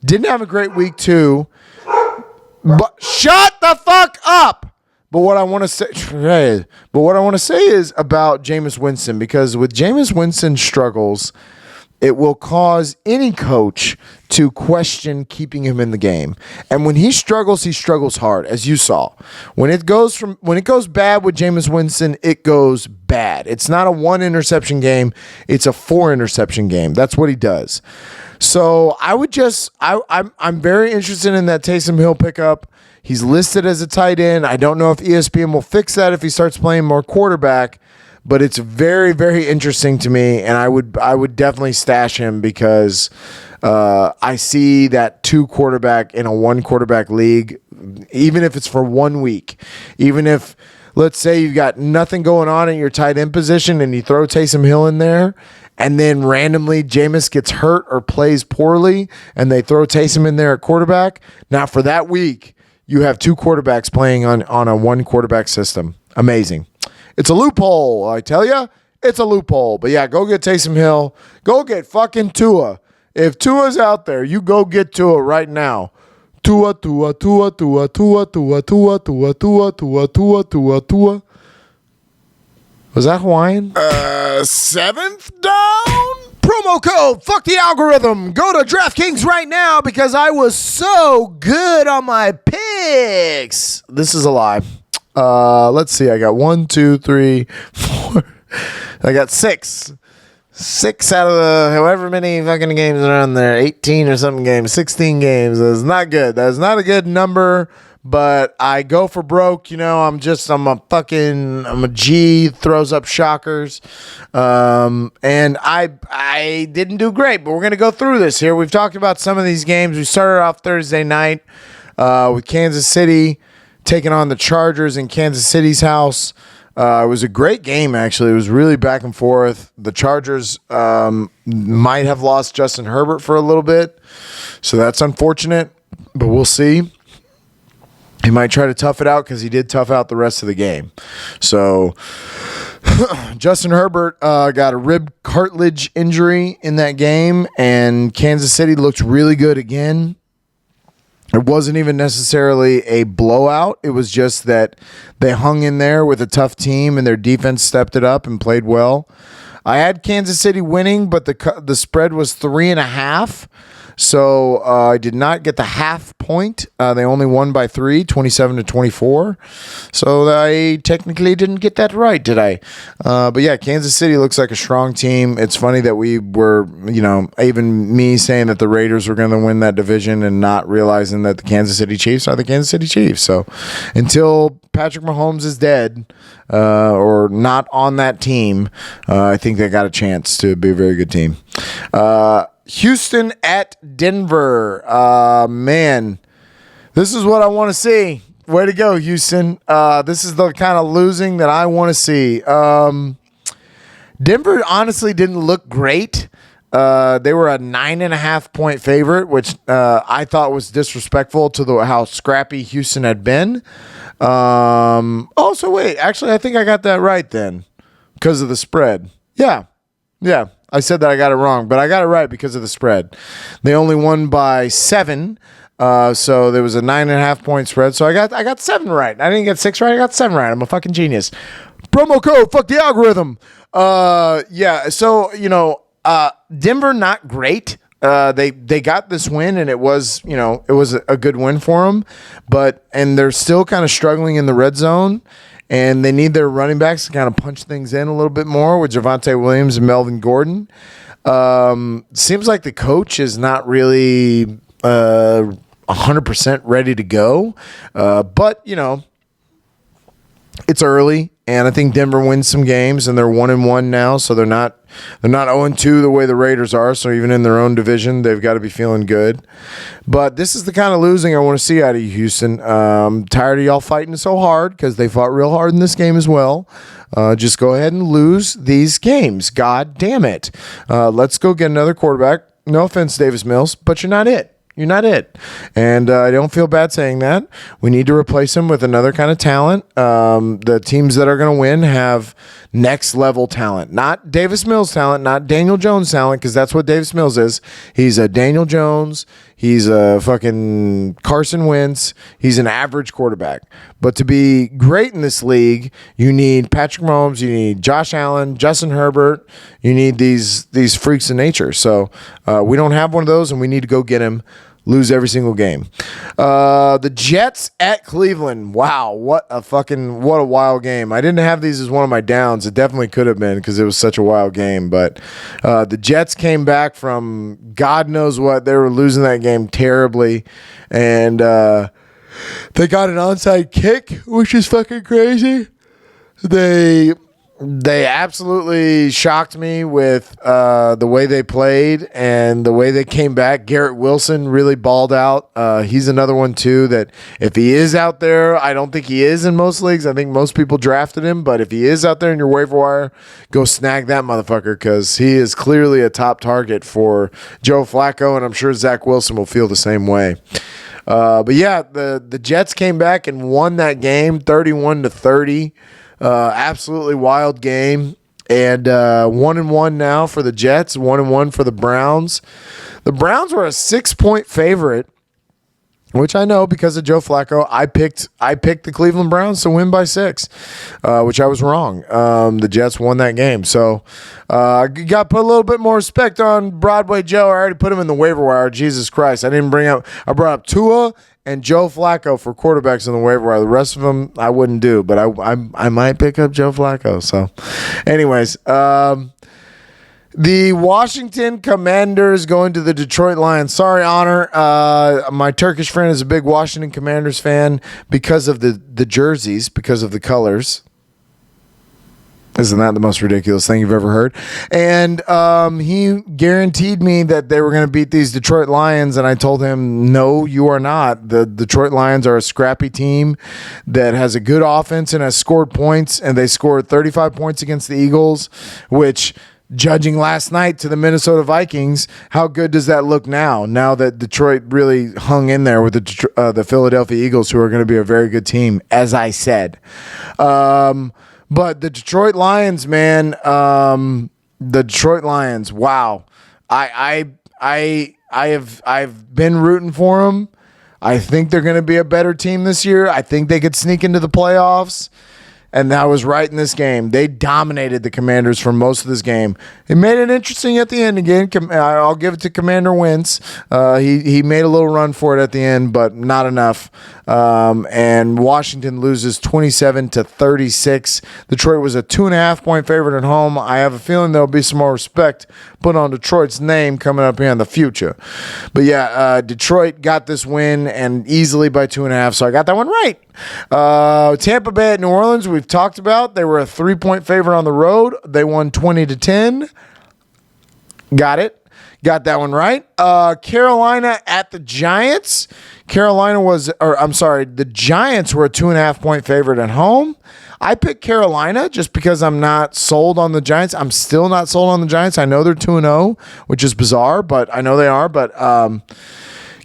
Didn't have a great week too, but shut the fuck up. But what I want to say, Trey, is about Jameis Winston, because with Jameis Winston's struggles, it will cause any coach to question keeping him in the game. And when he struggles hard, as you saw. When it goes bad with Jameis Winston, it goes bad. It's not a 1 interception game, it's a 4 interception game. That's what he does. So I'm very interested in that Taysom Hill pickup. He's listed as a tight end. I don't know if ESPN will fix that if he starts playing more quarterback, but it's very, very interesting to me, and I would definitely stash him because I see that 2 quarterback in a 1 quarterback league, even if it's for 1 week, even if, let's say you've got nothing going on in your tight end position and you throw Taysom Hill in there, and then randomly Jameis gets hurt or plays poorly, and they throw Taysom in there at quarterback. Now, for that week, you have 2 quarterbacks playing on a 1 quarterback system. Amazing. It's a loophole, I tell you. It's a loophole. But, yeah, go get Taysom Hill. Go get fucking Tua. If Tua's out there, you go get Tua right now. Tua, Tua, Tua, Tua, Tua, Tua, Tua, Tua, Tua, Tua, Tua, Tua, Tua. Was that Hawaiian? 7th down? Promo code, fuck the algorithm. Go to DraftKings right now because I was so good on my picks. This is a lie. Let's see. I got 1, 2, 3, 4. I got 6. 6 out of the however many fucking games are on there. 18 or something games. 16 games. That's not good. That's not a good number. But I go for broke, I'm a G, throws up shockers. And I didn't do great, but we're going to go through this here. We've talked about some of these games. We started off Thursday night with Kansas City taking on the Chargers in Kansas City's house. It was a great game, actually. It was really back and forth. The Chargers might have lost Justin Herbert for a little bit, so that's unfortunate, but we'll see. He might try to tough it out because he did tough out the rest of the game. So Justin Herbert got a rib cartilage injury in that game, and Kansas City looked really good again. It wasn't even necessarily a blowout. It was just that they hung in there with a tough team, and their defense stepped it up and played well. I had Kansas City winning, but the spread was 3.5. So I did not get the half point. They only won by 3, 27-24. So I technically didn't get that right, did I? But yeah, Kansas City looks like a strong team. It's funny that we were, even me saying that the Raiders were going to win that division and not realizing that the Kansas City Chiefs are the Kansas City Chiefs. So until Patrick Mahomes is dead or not on that team, I think they got a chance to be a very good team. Houston at Denver. Man, this is what I want to see. Way to go, Houston. This is the kind of losing that I want to see. Denver honestly didn't look great. They were a 9.5-point favorite, which I thought was disrespectful to how scrappy Houston had been. Also, wait, actually, I think I got that right then because of the spread. Yeah. I said that I got it wrong, but I got it right because of the spread. They only won by 7. So there was a 9.5-point spread. So I got 7 right. I didn't get 6 right. I got 7 right. I'm a fucking genius. Promo code, fuck the algorithm. Yeah. So, Denver, not great. They got this win, and it was a good win for them, and they're still kind of struggling in the red zone, and they need their running backs to kind of punch things in a little bit more with Javonte Williams and Melvin Gordon. Seems like the coach is not really 100% ready to go, but it's early, and I think Denver wins some games, and they're 1-1 now, so they're not 0-2 the way the Raiders are. So even in their own division, they've got to be feeling good. But this is the kind of losing I want to see out of you, Houston. Tired of y'all fighting so hard because they fought real hard in this game as well. Just go ahead and lose these games. God damn it. Let's go get another quarterback. No offense, Davis Mills, but you're not it. You're not it. And I don't feel bad saying that. We need to replace him with another kind of talent. The teams that are going to win have next level talent, not Davis Mills talent, not Daniel Jones talent, because that's what Davis Mills is. He's a Daniel Jones. He's a fucking Carson Wentz. He's an average quarterback. But to be great in this league, you need Patrick Mahomes, you need Josh Allen, Justin Herbert. You need these freaks of nature. So we don't have one of those, and we need to go get him. Lose every single game. The Jets at Cleveland. Wow, what a wild game. I didn't have these as one of my downs. It definitely could have been because it was such a wild game. But the Jets came back from God knows what. They were losing that game terribly. And they got an onside kick, which is fucking crazy. They absolutely shocked me with the way they played and the way they came back. Garrett Wilson really balled out. He's another one, too, that if he is out there, I don't think he is in most leagues. I think most people drafted him. But if he is out there in your waiver wire, go snag that motherfucker because he is clearly a top target for Joe Flacco, and I'm sure Zach Wilson will feel the same way. But, yeah, the Jets came back and won that game 31-30. Absolutely wild game. And 1-1 now for the Jets, 1-1 for the Browns. The Browns were a 6-point favorite, which I know because of Joe Flacco. I picked the Cleveland Browns to win by 6, which I was wrong. The Jets won that game. So got to put a little bit more respect on Broadway Joe. I already put him in the waiver wire. Jesus Christ. I brought up Tua and Joe Flacco for quarterbacks in the waiver wire. The rest of them I wouldn't do, but I might pick up Joe Flacco. So anyways, the Washington Commanders going to the Detroit Lions. Sorry, Honor. My Turkish friend is a big Washington Commanders fan because of the jerseys, because of the colors. Isn't that the most ridiculous thing you've ever heard? And he guaranteed me that they were going to beat these Detroit Lions, and I told him, no, you are not. The Detroit Lions are a scrappy team that has a good offense and has scored points, and they scored 35 points against the Eagles, which, judging last night to the Minnesota Vikings, how good does that look now? Now that Detroit really hung in there with the Philadelphia Eagles, who are going to be a very good team, as I said. But the Detroit Lions, man, the Detroit Lions, wow. I've been rooting for them. I think they're going to be a better team this year. I think they could sneak into the playoffs. And I was right in this game. They dominated the Commanders for most of this game. It made it interesting at the end again. I'll give it to Commander Wentz. He made a little run for it at the end, but not enough. And Washington loses 27-36. Detroit was a 2.5-point favorite at home. I have a feeling there'll be some more respect put on Detroit's name coming up here in the future. But yeah, Detroit got this win and easily by 2.5, so I got that one right. Tampa Bay at New Orleans, we've talked about. They were a 3-point favorite on the road. They won 20-10. Got it. Got that one right. Carolina at the Giants. The Giants were a 2.5-point favorite at home. I picked Carolina just because I'm not sold on the Giants. I'm still not sold on the Giants. I know they're 2-0, which is bizarre, but I know they are. But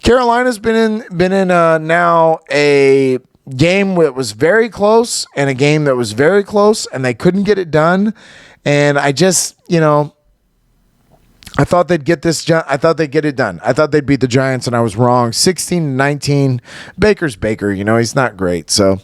Carolina's been in now a game that was very close and a game that was very close, and they couldn't get it done. And I just, I thought they'd get this. I thought they'd get it done. I thought they'd beat the Giants, and I was wrong. 16-19. Baker's Baker. He's not great, so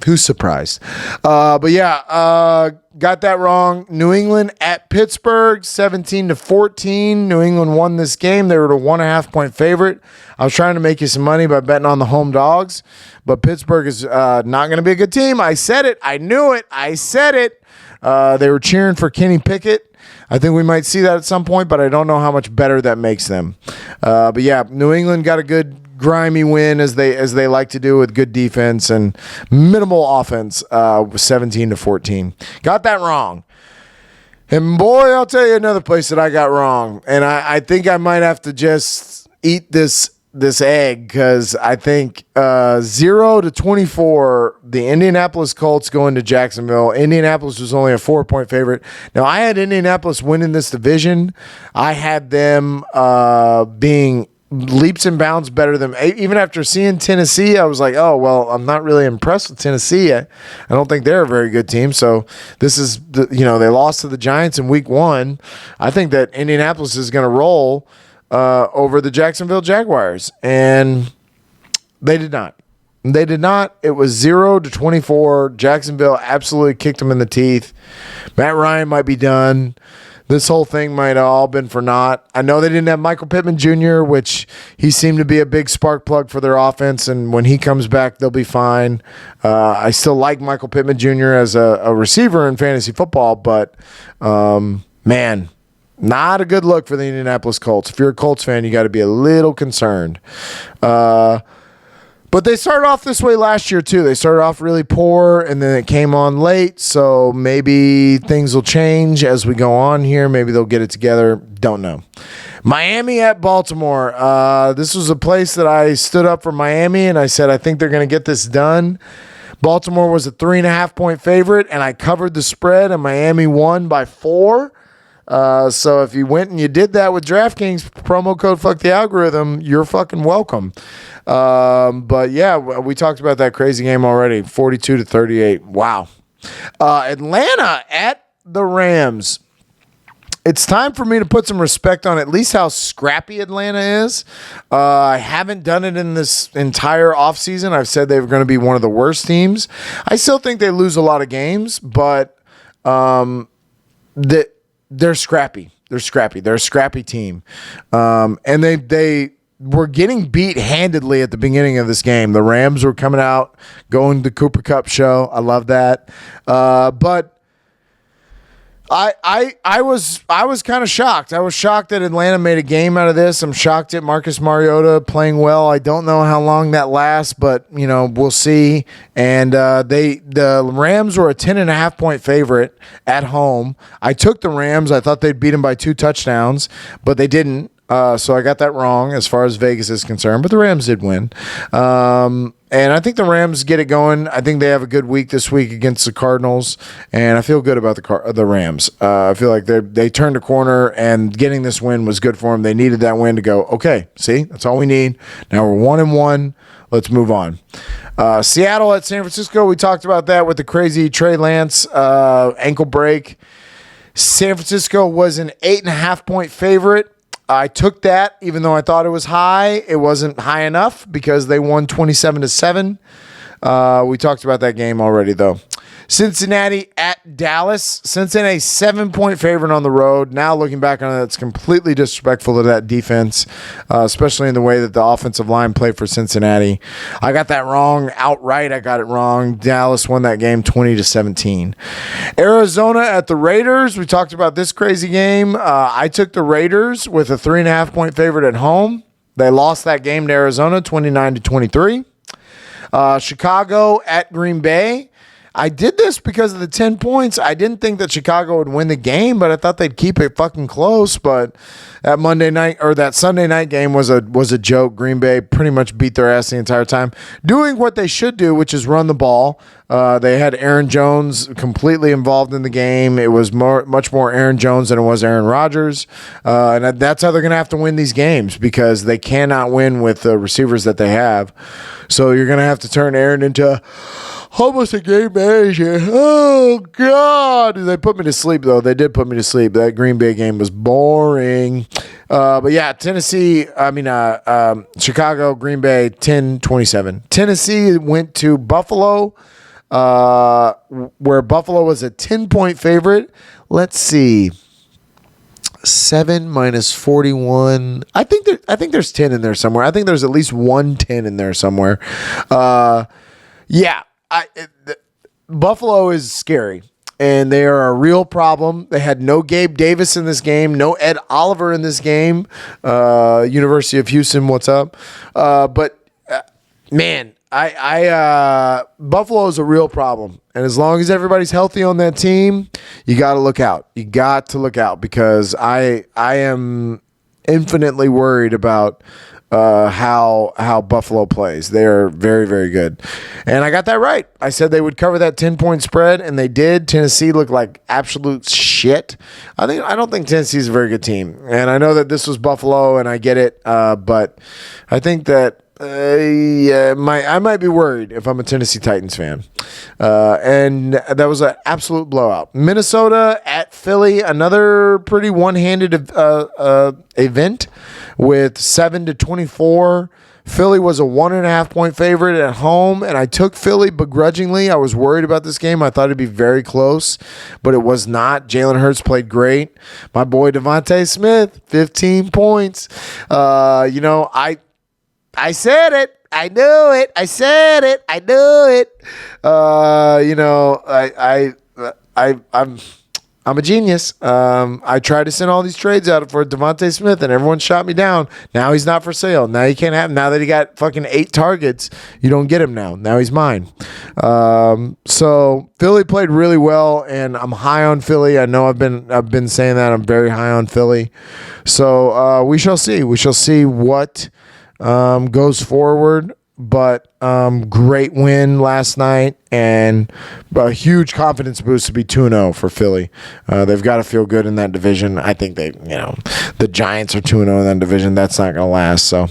who's surprised? But yeah, got that wrong. New England at Pittsburgh, 17-14. New England won this game. They were a 1.5-point favorite. I was trying to make you some money by betting on the home dogs, but Pittsburgh is not going to be a good team. I said it. I knew it. I said it. They were cheering for Kenny Pickett. I think we might see that at some point, but I don't know how much better that makes them. But yeah, New England got a good grimy win as they like to do with good defense and minimal offense, 17-14. Got that wrong. And boy, I'll tell you another place that I got wrong. And I think I might have to just eat this egg because I think 0-24, the Indianapolis Colts going to Jacksonville. Indianapolis was only a 4-point favorite. Now, I had Indianapolis winning this division. I had them being leaps and bounds better than, even after seeing Tennessee, I was like, oh, well, I'm not really impressed with Tennessee. I don't think they're a very good team. So this is, they lost to the Giants in week 1. I think that Indianapolis is going to roll over the Jacksonville Jaguars, and they did not. They did not. It was 0-24. Jacksonville absolutely kicked them in the teeth. Matt Ryan might be done. This whole thing might have all been for naught. I know they didn't have Michael Pittman Jr., which he seemed to be a big spark plug for their offense, and when he comes back, they'll be fine. I still like Michael Pittman Jr. as a receiver in fantasy football, but, man, not a good look for the Indianapolis Colts. If you're a Colts fan, you got to be a little concerned. But they started off this way last year, too. They started off really poor, and then it came on late, so maybe things will change as we go on here. Maybe they'll get it together. Don't know. Miami at Baltimore. This was a place that I stood up for Miami, and I said, I think they're going to get this done. Baltimore was a 3.5-point favorite, and I covered the spread, and Miami won by 4. So if you went and you did that with DraftKings, promo code fuck the algorithm, you're fucking welcome. But yeah, we talked about that crazy game already, 42-38. Wow. Atlanta at the Rams. It's time for me to put some respect on at least how scrappy Atlanta is. I haven't done it in this entire offseason. I've said they were going to be one of the worst teams. I still think they lose a lot of games, but they're scrappy. They're scrappy. They're a scrappy team. And they were getting beat handedly at the beginning of this game. The Rams were coming out, going to the Cooper Kupp show. I love that. But I was kind of shocked. I was shocked that Atlanta made a game out of this. I'm shocked at Marcus Mariota playing well. I don't know how long that lasts, but we'll see. And the Rams were a 10.5-point favorite at home. I took the Rams. I thought they'd beat them by 2 touchdowns, but they didn't. So I got that wrong as far as Vegas is concerned, but the Rams did win. And I think the Rams get it going. I think they have a good week this week against the Cardinals, and I feel good about the Rams. I feel like they turned a corner, and getting this win was good for them. They needed that win to go, okay, see, that's all we need. Now we're 1-1. Let's move on. Seattle at San Francisco. We talked about that with the crazy Trey Lance ankle break. San Francisco was an 8.5-point favorite. I took that, even though I thought it was high. It wasn't high enough because they won 27-7. We talked about that game already, though. Cincinnati at Dallas. Cincinnati 7-point favorite on the road. Now looking back on it, it's completely disrespectful to that defense, especially in the way that the offensive line played for Cincinnati. I got that wrong outright. I got it wrong. Dallas won that game 20-17. Arizona at the Raiders. We talked about this crazy game. I took the Raiders with a 3.5-point favorite at home. They lost that game to Arizona 29-23. Chicago at Green Bay. I did this because of the 10 points. I didn't think that Chicago would win the game, but I thought they'd keep it fucking close. But that Monday night or that Sunday night game was a joke. Green Bay pretty much beat their ass the entire time, doing what they should do, which is run the ball. They had Aaron Jones completely involved in the game. It was much more Aaron Jones than it was Aaron Rodgers. And that's how they're going to have to win these games because they cannot win with the receivers that they have. So you're going to have to turn Aaron into almost a game manager. Oh, God. They put me to sleep, though. They did put me to sleep. That Green Bay game was boring. But yeah, Chicago, Green Bay, 10-27. Tennessee went to Buffalo, where Buffalo was a 10-point favorite. Let's see. 7 minus 41. I think there's 10 in there somewhere. I think there's at least 110 in there somewhere. Buffalo is scary, and they are a real problem. They had no Gabe Davis in this game, no Ed Oliver in this game. University of Houston, what's up? Man, Buffalo is a real problem. And as long as everybody's healthy on that team, you got to look out. You got to look out because I am infinitely worried about how Buffalo plays. They're very, very good. And I got that right. I said they would cover that 10-point spread, and they did. Tennessee looked like absolute shit. I don't think Tennessee's a very good team. And I know that this was Buffalo, and I get it. But I think that I might be worried if I'm a Tennessee Titans fan. And that was an absolute blowout. Minnesota at Philly, another pretty one-handed event with 7-24. Philly was a 1.5-point favorite at home, and I took Philly begrudgingly. I was worried about this game. I thought it'd be very close, but it was not. Jalen Hurts played great. My boy Devontae Smith, 15 points. I said it. I knew it. I said it. I knew it. I'm a genius. I tried to send all these trades out for Devontae Smith, and everyone shot me down. Now he's not for sale. Now you can't have him. Now that he got fucking 8 targets, you don't get him now. Now he's mine. So Philly played really well, and I'm high on Philly. I know I've been saying that. I'm very high on Philly. So we shall see. We shall see what goes forward, but great win last night and a huge confidence boost to be 2-0 for Philly. They've got to feel good in that division. I think the Giants are 2-0 in that division. That's not going to last. So,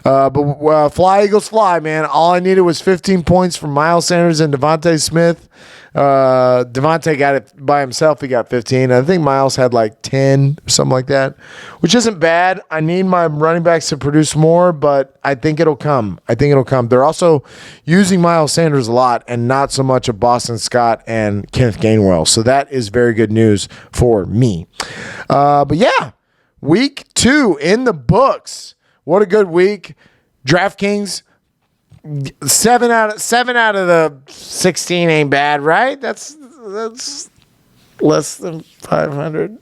but fly Eagles fly, man. All I needed was 15 points from Miles Sanders and Devontae Smith. Devontae got it by himself. He got 15. I think Miles had like 10 or something like that, which isn't bad. I need my running backs to produce more, but I think it'll come. They're also using Miles Sanders a lot and not so much of Boston Scott and Kenneth Gainwell. So that is very good news for me. But yeah, week 2 in the books. What a good week. DraftKings. 7 out of the 16 ain't bad, right? That's less than 500.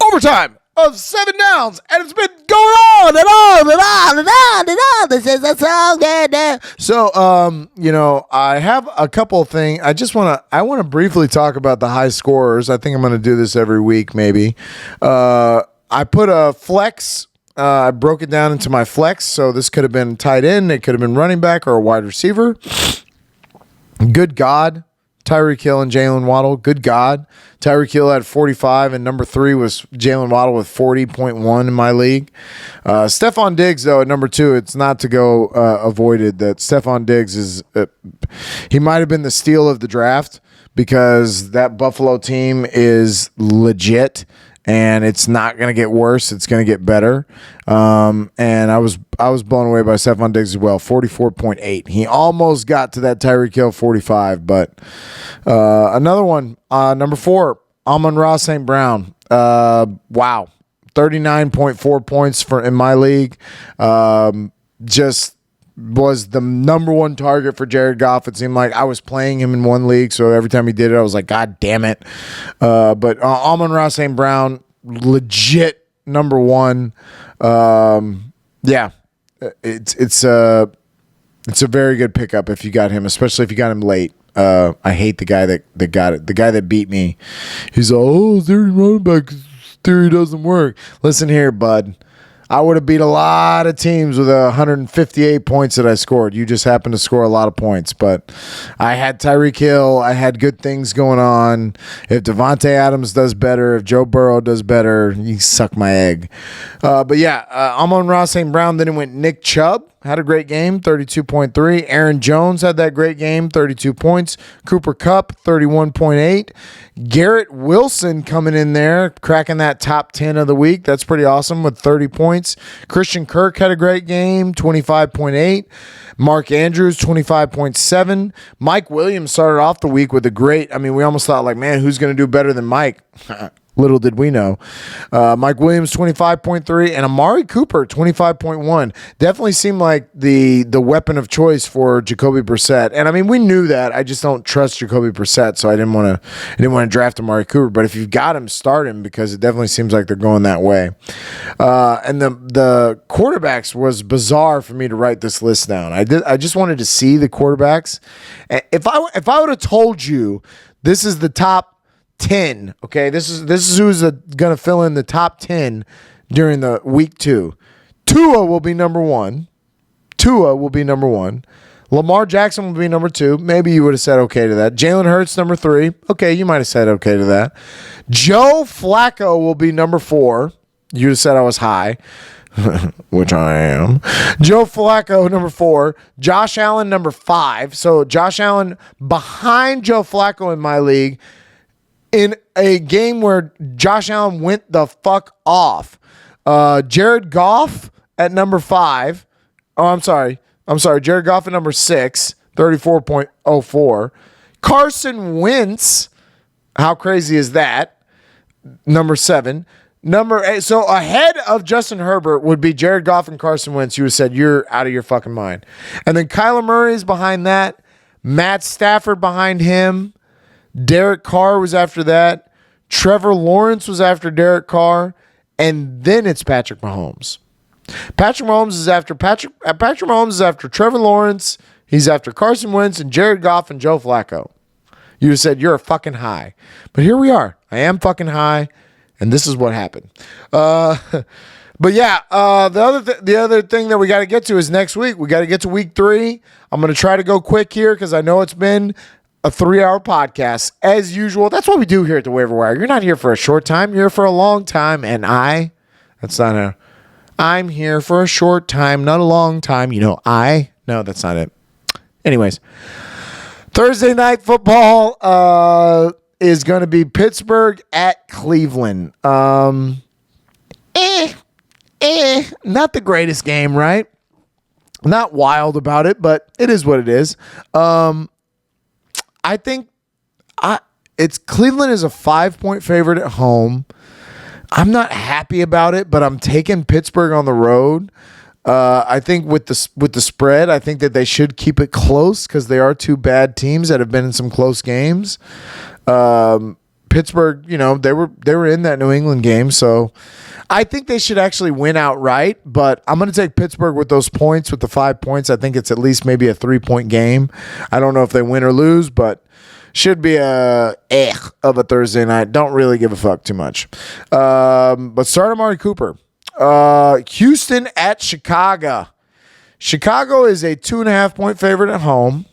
Overtime of 7 downs, and it's been going on and on and on and on and on. This is a song now. So, I have a couple of things. I want to briefly talk about the high scorers. I think I'm going to do this every week, maybe. I put a flex. I broke it down into my flex, so this could have been tight end, it could have been running back or a wide receiver. Good God, Tyreek Hill and Jalen Waddle. Good God. Tyreek Hill had 45, and number 3 was Jalen Waddle with 40.1 in my league. Stephon Diggs, though, at number 2, it's not to go avoided that Stephon Diggs is he might have been the steal of the draft because that Buffalo team is legit. And it's not going to get worse. It's going to get better. And I was blown away by Stephon Diggs as well, 44.8. He almost got to that Tyreek Hill 45. But another one, number 4, Amon-Ra St. Brown. Wow. 39.4 points in my league. Just was the number 1 target for Jared Goff. It seemed like I was playing him in one league, so every time he did it, I was like, God damn it. But Amon-Ra St. Brown, legit number 1. Yeah, it's It's a very good pickup if you got him, especially if you got him late. I hate the guy that got it. The guy that beat me. He's like, oh, theory running back theory doesn't work. Listen here, bud. I would have beat a lot of teams with 158 points that I scored. You just happened to score a lot of points. But I had Tyreek Hill. I had good things going on. If Devontae Adams does better, if Joe Burrow does better, you suck my egg. But yeah, Amon-Ra St. Brown. Then it went Nick Chubb. Had a great game, 32.3. Aaron Jones had that great game, 32 points. Cooper Kupp, 31.8. Garrett Wilson coming in there, cracking that top 10 of the week. That's pretty awesome with 30 points. Christian Kirk had a great game, 25.8. Mark Andrews, 25.7. Mike Williams started off the week with a great, we almost thought like, man, who's going to do better than Mike? Little did we know. Mike Williams, 25.3, and Amari Cooper, 25.1. Definitely seemed like the weapon of choice for Jacoby Brissett. And we knew that. I just don't trust Jacoby Brissett, so I didn't want to draft Amari Cooper. But if you've got him, start him because it definitely seems like they're going that way. And the quarterbacks was bizarre for me to write this list down. I just wanted to see the quarterbacks. If I would have told you this is the top 10, okay, this is who's going to fill in the top 10 during the week 2. Tua will be number 1. Lamar Jackson will be number 2. Maybe you would have said okay to that. Jalen Hurts number 3. Okay, you might have said okay to that. Joe Flacco will be number 4. You would have said I was high, which I am. Joe Flacco number 4. Josh Allen number 5. So Josh Allen behind Joe Flacco in my league. In a game where Josh Allen went the fuck off. Jared Goff at number 5. Oh, I'm sorry. Jared Goff at number 6, 34.04. Carson Wentz, how crazy is that? Number 7. Number 8. So ahead of Justin Herbert would be Jared Goff and Carson Wentz. You would have said, you're out of your fucking mind. And then Kyler Murray is behind that. Matt Stafford behind him. Derek Carr was after that. Trevor Lawrence was after Derek Carr. And then it's Patrick Mahomes. Patrick Mahomes is after Trevor Lawrence. He's after Carson Wentz and Jared Goff and Joe Flacco. You said you're a fucking high. But here we are. I am fucking high. And this is what happened. But yeah, the other thing that we got to get to is next week. We got to get to week 3. I'm going to try to go quick here because I know it's been a 3-hour podcast, as usual. That's what we do here at the Waiver Wire. You're not here for a short time. You're here for a long time. And I'm here for a short time, not a long time. No, that's not it. Anyways, Thursday night football is going to be Pittsburgh at Cleveland. Not the greatest game, right? Not wild about it, but it is what it is. I think it's Cleveland is a 5-point favorite at home. I'm not happy about it, but I'm taking Pittsburgh on the road. I think with the spread, I think that they should keep it close because they are two bad teams that have been in some close games. Pittsburgh, they were in that New England game, so I think they should actually win outright. But I'm going to take Pittsburgh with those points, with the 5 points. I think it's at least maybe a 3-point game. I don't know if they win or lose, but should be of a Thursday night. Don't really give a fuck too much. But start Amari Cooper. Houston at Chicago. Chicago is a 2.5-point favorite at home.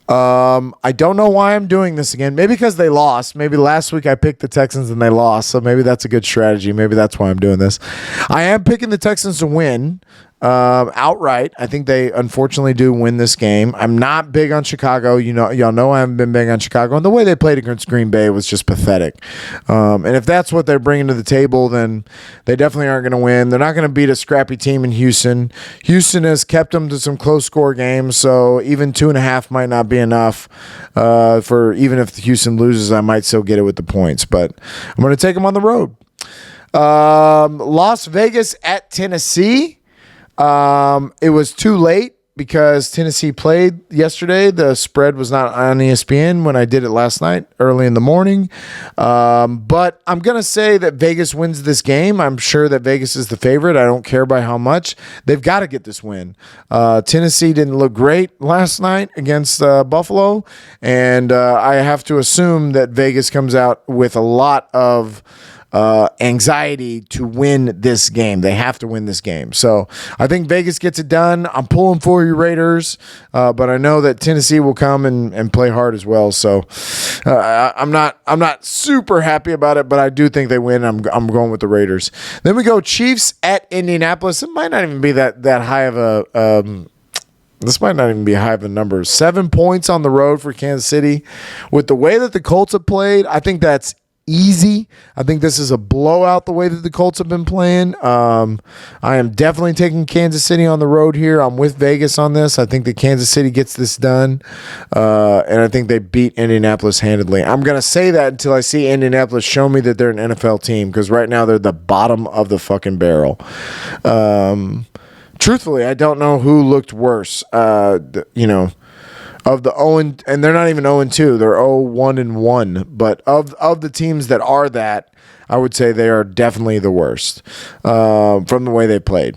I don't know why I'm doing this again. Maybe because they lost. Maybe last week I picked the Texans and they lost. So maybe that's a good strategy. Maybe that's why I'm doing this. I am picking the Texans to win outright. I think they unfortunately do win this game. I'm not big on Chicago. Y'all know I haven't been big on Chicago. And the way they played against Green Bay was just pathetic. And if that's what they're bringing to the table, then they definitely aren't going to win. They're not going to beat a scrappy team in Houston. Houston has kept them to some close score games, so even 2.5 might not be enough for even if Houston loses, I might still get it with the points. But I'm going to take them on the road. Las Vegas at Tennessee. It was too late because Tennessee played yesterday. The spread was not on ESPN when I did it last night, early in the morning. But I'm going to say that Vegas wins this game. I'm sure that Vegas is the favorite. I don't care by how much. They've got to get this win. Tennessee didn't look great last night against Buffalo, and I have to assume that Vegas comes out with a lot of anxiety to win this game. They have to win this game. So I think Vegas gets it done. I'm pulling for you, Raiders, but I know that Tennessee will come and play hard as well. So I'm not super happy about it, but I do think they win. I'm going with the Raiders. Then we go Chiefs at Indianapolis. It might not even be that high of a this might not even be high of a number. 7 points on the road for Kansas City. With the way that the Colts have played, I think that's easy. I think this is a blowout the way that the Colts have been playing. I am definitely taking Kansas City on the road here. I'm with Vegas on this. I think that Kansas City gets this done, and I think they beat Indianapolis handedly. I'm going to say that until I see Indianapolis show me that they're an NFL team, because right now they're the bottom of the fucking barrel. Truthfully, I don't know who looked worse. Of the 0 and they're not even 0-2, they're 0-1-1. But of the teams that are that, I would say they are definitely the worst from the way they played.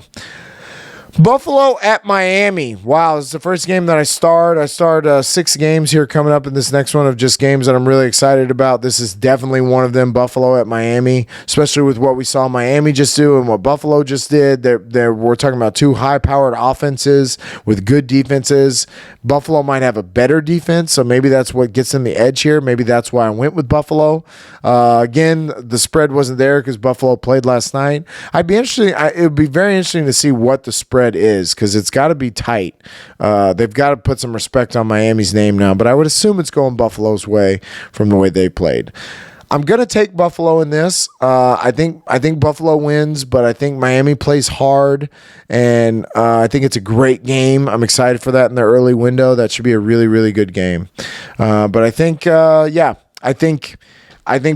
Buffalo at Miami. Wow, this is the first game that I start. I start 6 games here coming up in this next one of just games that I'm really excited about. This is definitely one of them, Buffalo at Miami, especially with what we saw Miami just do and what Buffalo just did. We're talking about 2 high-powered offenses with good defenses. Buffalo might have a better defense, so maybe that's what gets them the edge here. Maybe that's why I went with Buffalo. Again, the spread wasn't there because Buffalo played last night. It would be very interesting to see what the spread is, because it's got to be tight. They've got to put some respect on Miami's name now, but I would assume it's going Buffalo's way from the way they played. I'm going to take Buffalo in this. I think Buffalo wins, but I think Miami plays hard, and I think it's a great game. I'm excited for that in the early window. That should be a really, really good game. But I think, I think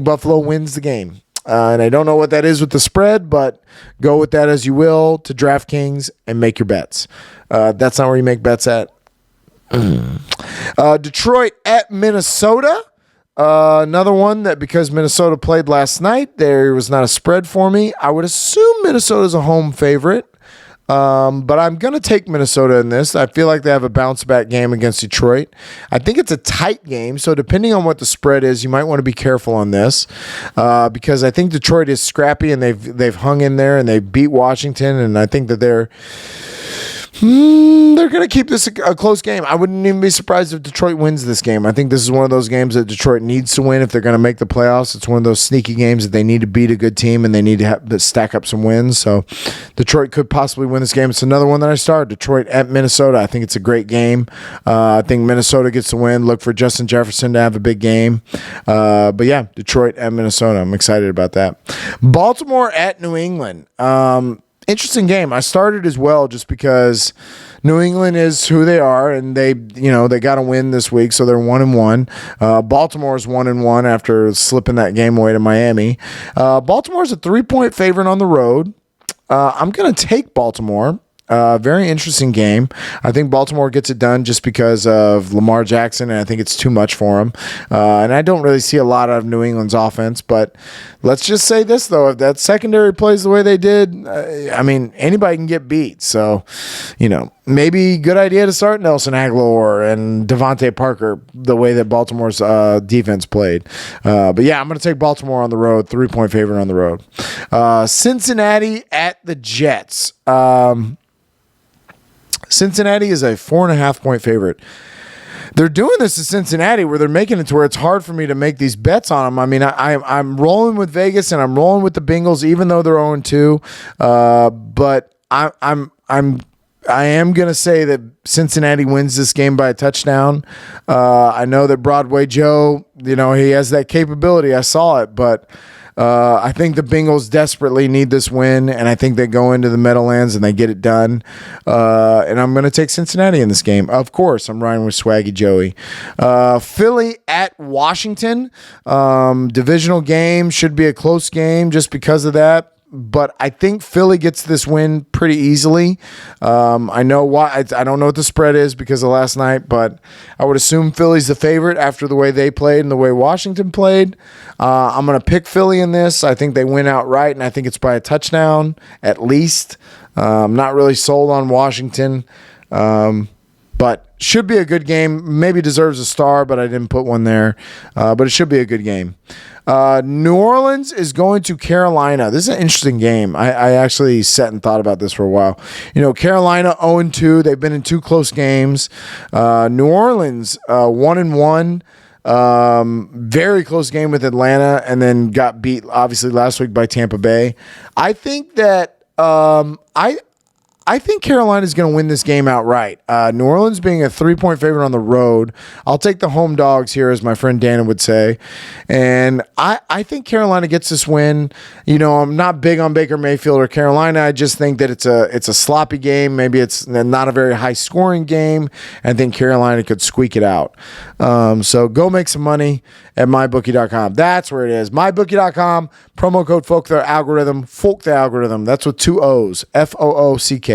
Buffalo wins the game. And I don't know what that is with the spread, but go with that as you will to DraftKings and make your bets. That's not where you make bets at. Detroit at Minnesota. Another one that, because Minnesota played last night, there was not a spread for me. I would assume Minnesota's a home favorite. But I'm going to take Minnesota in this. I feel like they have a bounce-back game against Detroit. I think it's a tight game, so depending on what the spread is, you might want to be careful on this, because I think Detroit is scrappy, and they've hung in there, and they beat Washington, and I think that they're going to keep this a close game. I wouldn't even be surprised if Detroit wins this game. I think this is one of those games that Detroit needs to win if they're going to make the playoffs. It's one of those sneaky games that they need to beat a good team, and they need to stack up some wins. So Detroit could possibly win this game. It's another one that I started, Detroit at Minnesota. I think it's a great game. I think Minnesota gets the win. Look for Justin Jefferson to have a big game. But yeah, Detroit at Minnesota. I'm excited about that. Baltimore at New England. Interesting game. I started as well just because New England is who they are, and they got to win this week, so they're 1-1. Baltimore's 1-1 after slipping that game away to Miami. Baltimore's a 3-point favorite on the road. I'm going to take Baltimore. Very interesting game. I think Baltimore gets it done just because of Lamar Jackson, and I think it's too much for him. And I don't really see a lot of New England's offense, but let's just say this, though. If that secondary plays the way they did, anybody can get beat. So, maybe good idea to start Nelson Aglehor and Devontae Parker the way that Baltimore's defense played. But yeah, I'm going to take Baltimore on the road, 3-point favorite on the road. Cincinnati at the Jets. Cincinnati is a 4.5-point favorite. They're doing this to Cincinnati where they're making it to where it's hard for me to make these bets on them. I'm rolling with Vegas and I'm rolling with the Bengals, even though they're 0-2. But I am going to say that Cincinnati wins this game by a touchdown. I know that Broadway Joe, he has that capability. I saw it, but I think the Bengals desperately need this win, and I think they go into the Meadowlands and they get it done. And I'm going to take Cincinnati in this game. Of course, I'm riding with Swaggy Joey. Philly at Washington. Divisional game. Should be a close game just because of that. but I think Philly gets this win pretty easily. I know why. I don't know what the spread is because of last night, but I would assume Philly's the favorite after the way they played and the way Washington played. I'm going to pick Philly in this. I think they win outright, and I think it's by a touchdown at least. I'm not really sold on Washington, but should be a good game. Maybe deserves a star, but I didn't put one there. But it should be a good game. New Orleans is going to Carolina. This is an interesting game. I actually sat and thought about this for a while. Carolina 0-2. They've been in 2 close games. New Orleans 1-1. Very close game with Atlanta, and then got beat obviously last week by Tampa Bay. I think that I think Carolina is going to win this game outright. New Orleans being a 3-point favorite on the road. I'll take the home dogs here, as my friend Dana would say. And I think Carolina gets this win. I'm not big on Baker Mayfield or Carolina. I just think that it's a sloppy game. Maybe it's not a very high scoring game. I think Carolina could squeak it out. So go make some money at mybookie.com. That's where it is. Mybookie.com, promo code Folk the Algorithm. Folk the Algorithm. That's with 2 O's. FOOCK.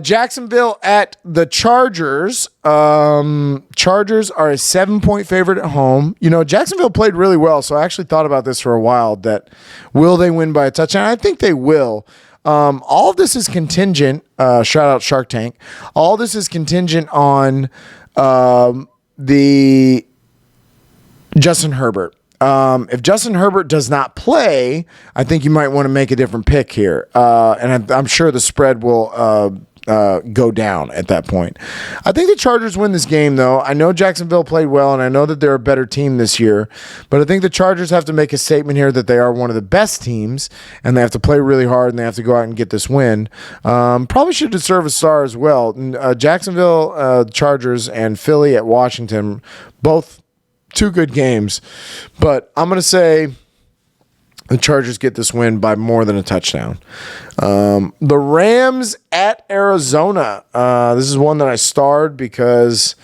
Jacksonville at the Chargers. Chargers are a 7-point favorite at home. Jacksonville played really well, so I actually thought about this for a while, that will they win by a touchdown? I think they will. All of this is contingent. Shout out Shark Tank. All this is contingent on the Justin Herbert. If Justin Herbert does not play, I think you might want to make a different pick here. And I'm sure the spread will go down at that point. I think the Chargers win this game, though. I know Jacksonville played well, and I know that they're a better team this year. But I think the Chargers have to make a statement here that they are one of the best teams, and they have to play really hard, and they have to go out and get this win. Probably should deserve a star as well. Jacksonville, Chargers, and Philly at Washington, both 2 good games, but I'm going to say the Chargers get this win by more than a touchdown. The Rams at Arizona. This is one that I starred because,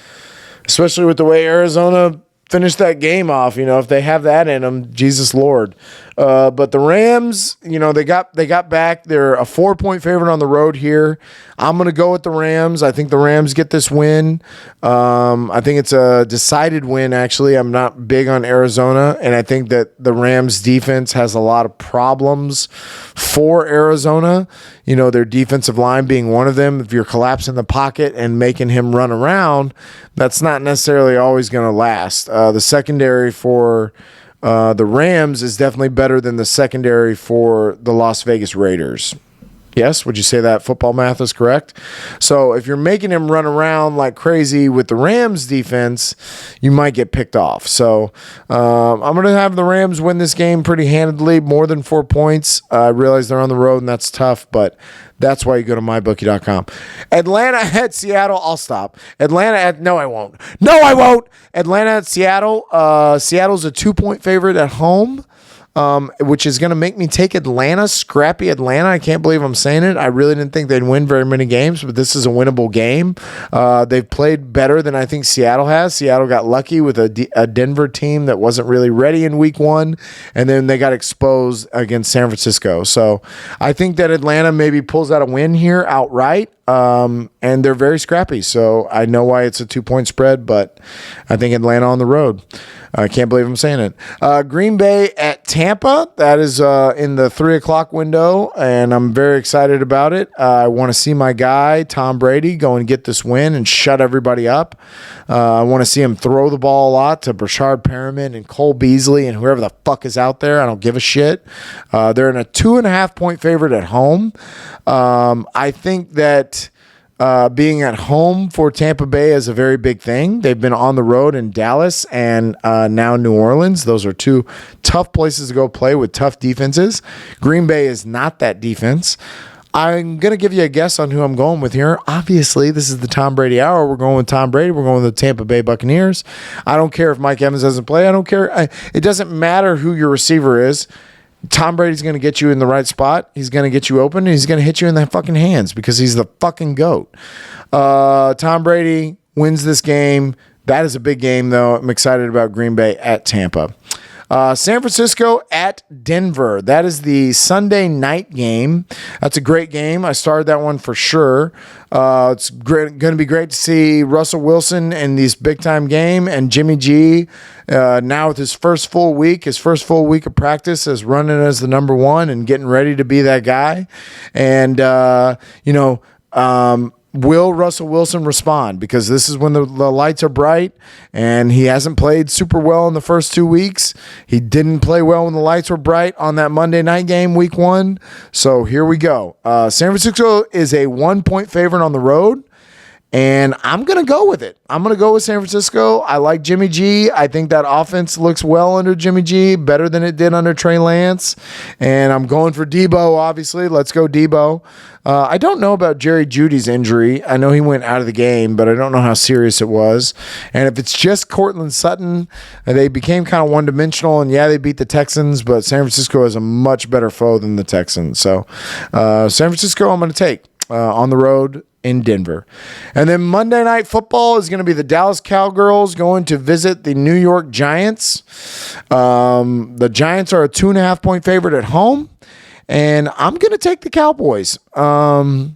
especially with the way Arizona finished that game off, if they have that in them, Jesus Lord. But the Rams, they got back. They're a 4-point favorite on the road here. I'm going to go with the Rams. I think the Rams get this win. I think it's a decided win, actually. I'm not big on Arizona, and I think that the Rams defense has a lot of problems for Arizona. Their defensive line being one of them. If you're collapsing the pocket and making him run around, that's not necessarily always going to last. The secondary for the Rams is definitely better than the secondary for the Las Vegas Raiders. Yes, would you say that football math is correct? So if you're making him run around like crazy with the Rams defense, you might get picked off. So I'm going to have the Rams win this game pretty handedly, more than 4 points. I realize they're on the road and that's tough, but that's why you go to mybookie.com. Atlanta at Seattle. I'll stop. No, I won't. Atlanta at Seattle. Seattle's a 2-point favorite at home. Which is going to make me take Atlanta, scrappy Atlanta. I can't believe I'm saying it. I really didn't think they'd win very many games, but this is a winnable game. They've played better than I think Seattle has. Seattle got lucky with a Denver team that wasn't really ready in week 1, and then they got exposed against San Francisco. So I think that Atlanta maybe pulls out a win here outright. And they're very scrappy, so I know why it's a 2-point spread, but I think Atlanta on the road. I can't believe I'm saying it. Green Bay at Tampa. That is in the 3 o'clock window, and I'm very excited about it. I want to see my guy, Tom Brady, go and get this win and shut everybody up. I want to see him throw the ball a lot to Brashard Perriman and Cole Beasley and whoever the fuck is out there. I don't give a shit. They're in a 2.5-point favorite at home. I think that being at home for Tampa Bay is a very big thing. They've been on the road in Dallas and now New Orleans. Those are 2 tough places to go play with tough defenses. Green Bay is not that defense. I'm going to give you a guess on who I'm going with here. Obviously, this is the Tom Brady hour. We're going with Tom Brady. We're going with the Tampa Bay Buccaneers. I don't care if Mike Evans doesn't play. I don't care. It doesn't matter who your receiver is. Tom Brady's going to get you in the right spot. He's going to get you open, and he's going to hit you in the fucking hands because he's the fucking GOAT. Tom Brady wins this game. That is a big game, though. I'm excited about Green Bay at Tampa. San Francisco at Denver. That is the Sunday night game. That's a great game. I started that one for sure. It's going to be great to see Russell Wilson in this big-time game, and Jimmy G now with his first full week of practice as running as the number one and getting ready to be that guy. And, will Russell Wilson respond? Because this is when the lights are bright, and he hasn't played super well in the first 2 weeks. He didn't play well when the lights were bright on that Monday night game, week 1. So here we go. San Francisco is a 1-point favorite on the road, and I'm going to go with it. I'm going to go with San Francisco. I like Jimmy G. I think that offense looks well under Jimmy G, better than it did under Trey Lance. And I'm going for Debo, obviously. Let's go Debo. I don't know about Jerry Jeudy's injury. I know he went out of the game, but I don't know how serious it was. And if it's just Cortland Sutton, they became kind of one-dimensional. And, yeah, they beat the Texans, but San Francisco is a much better foe than the Texans. So San Francisco I'm going to take on the road in Denver. And then Monday Night Football is going to be the Dallas Cowgirls going to visit the New York Giants. The Giants are a 2.5-point favorite at home, and I'm going to take the Cowboys. The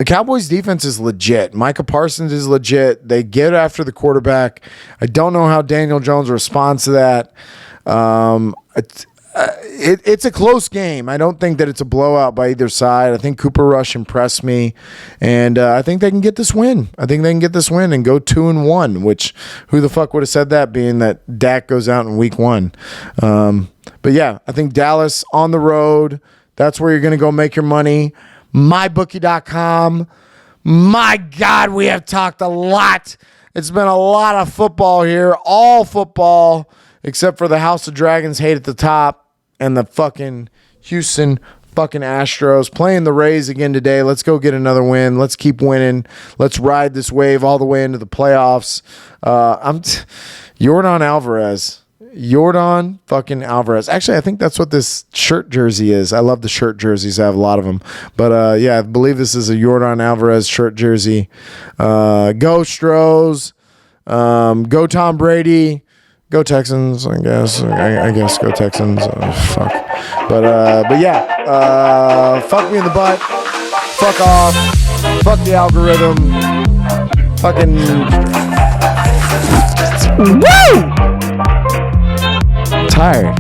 Cowboys defense is legit. Micah Parsons is legit. They get after the quarterback. I don't know how Daniel Jones responds to that. It's a close game. I don't think that it's a blowout by either side. I think Cooper Rush impressed me, and I think they can get this win. I think they can get this win and go 2-1, which who the fuck would have said that, being that Dak goes out in week 1. But, yeah, I think Dallas on the road, that's where you're going to go make your money. MyBookie.com. My God, we have talked a lot. It's been a lot of football here, all football, except for the House of Dragons hate at the top and the fucking Houston fucking Astros playing the Rays again today. Let's go get another win. Let's keep winning. Let's ride this wave all the way into the playoffs. Yordan Alvarez. Yordan fucking Alvarez. Actually, I think that's what this shirt jersey is. I love the shirt jerseys. I have a lot of them. But, yeah, I believe this is a Yordan Alvarez shirt jersey. Go Stros. Go Tom Brady. Go Texans, I guess. I guess go Texans. Fuck. But yeah. Fuck me in the butt. Fuck off. Fuck the algorithm. Fucking. Woo! Tired.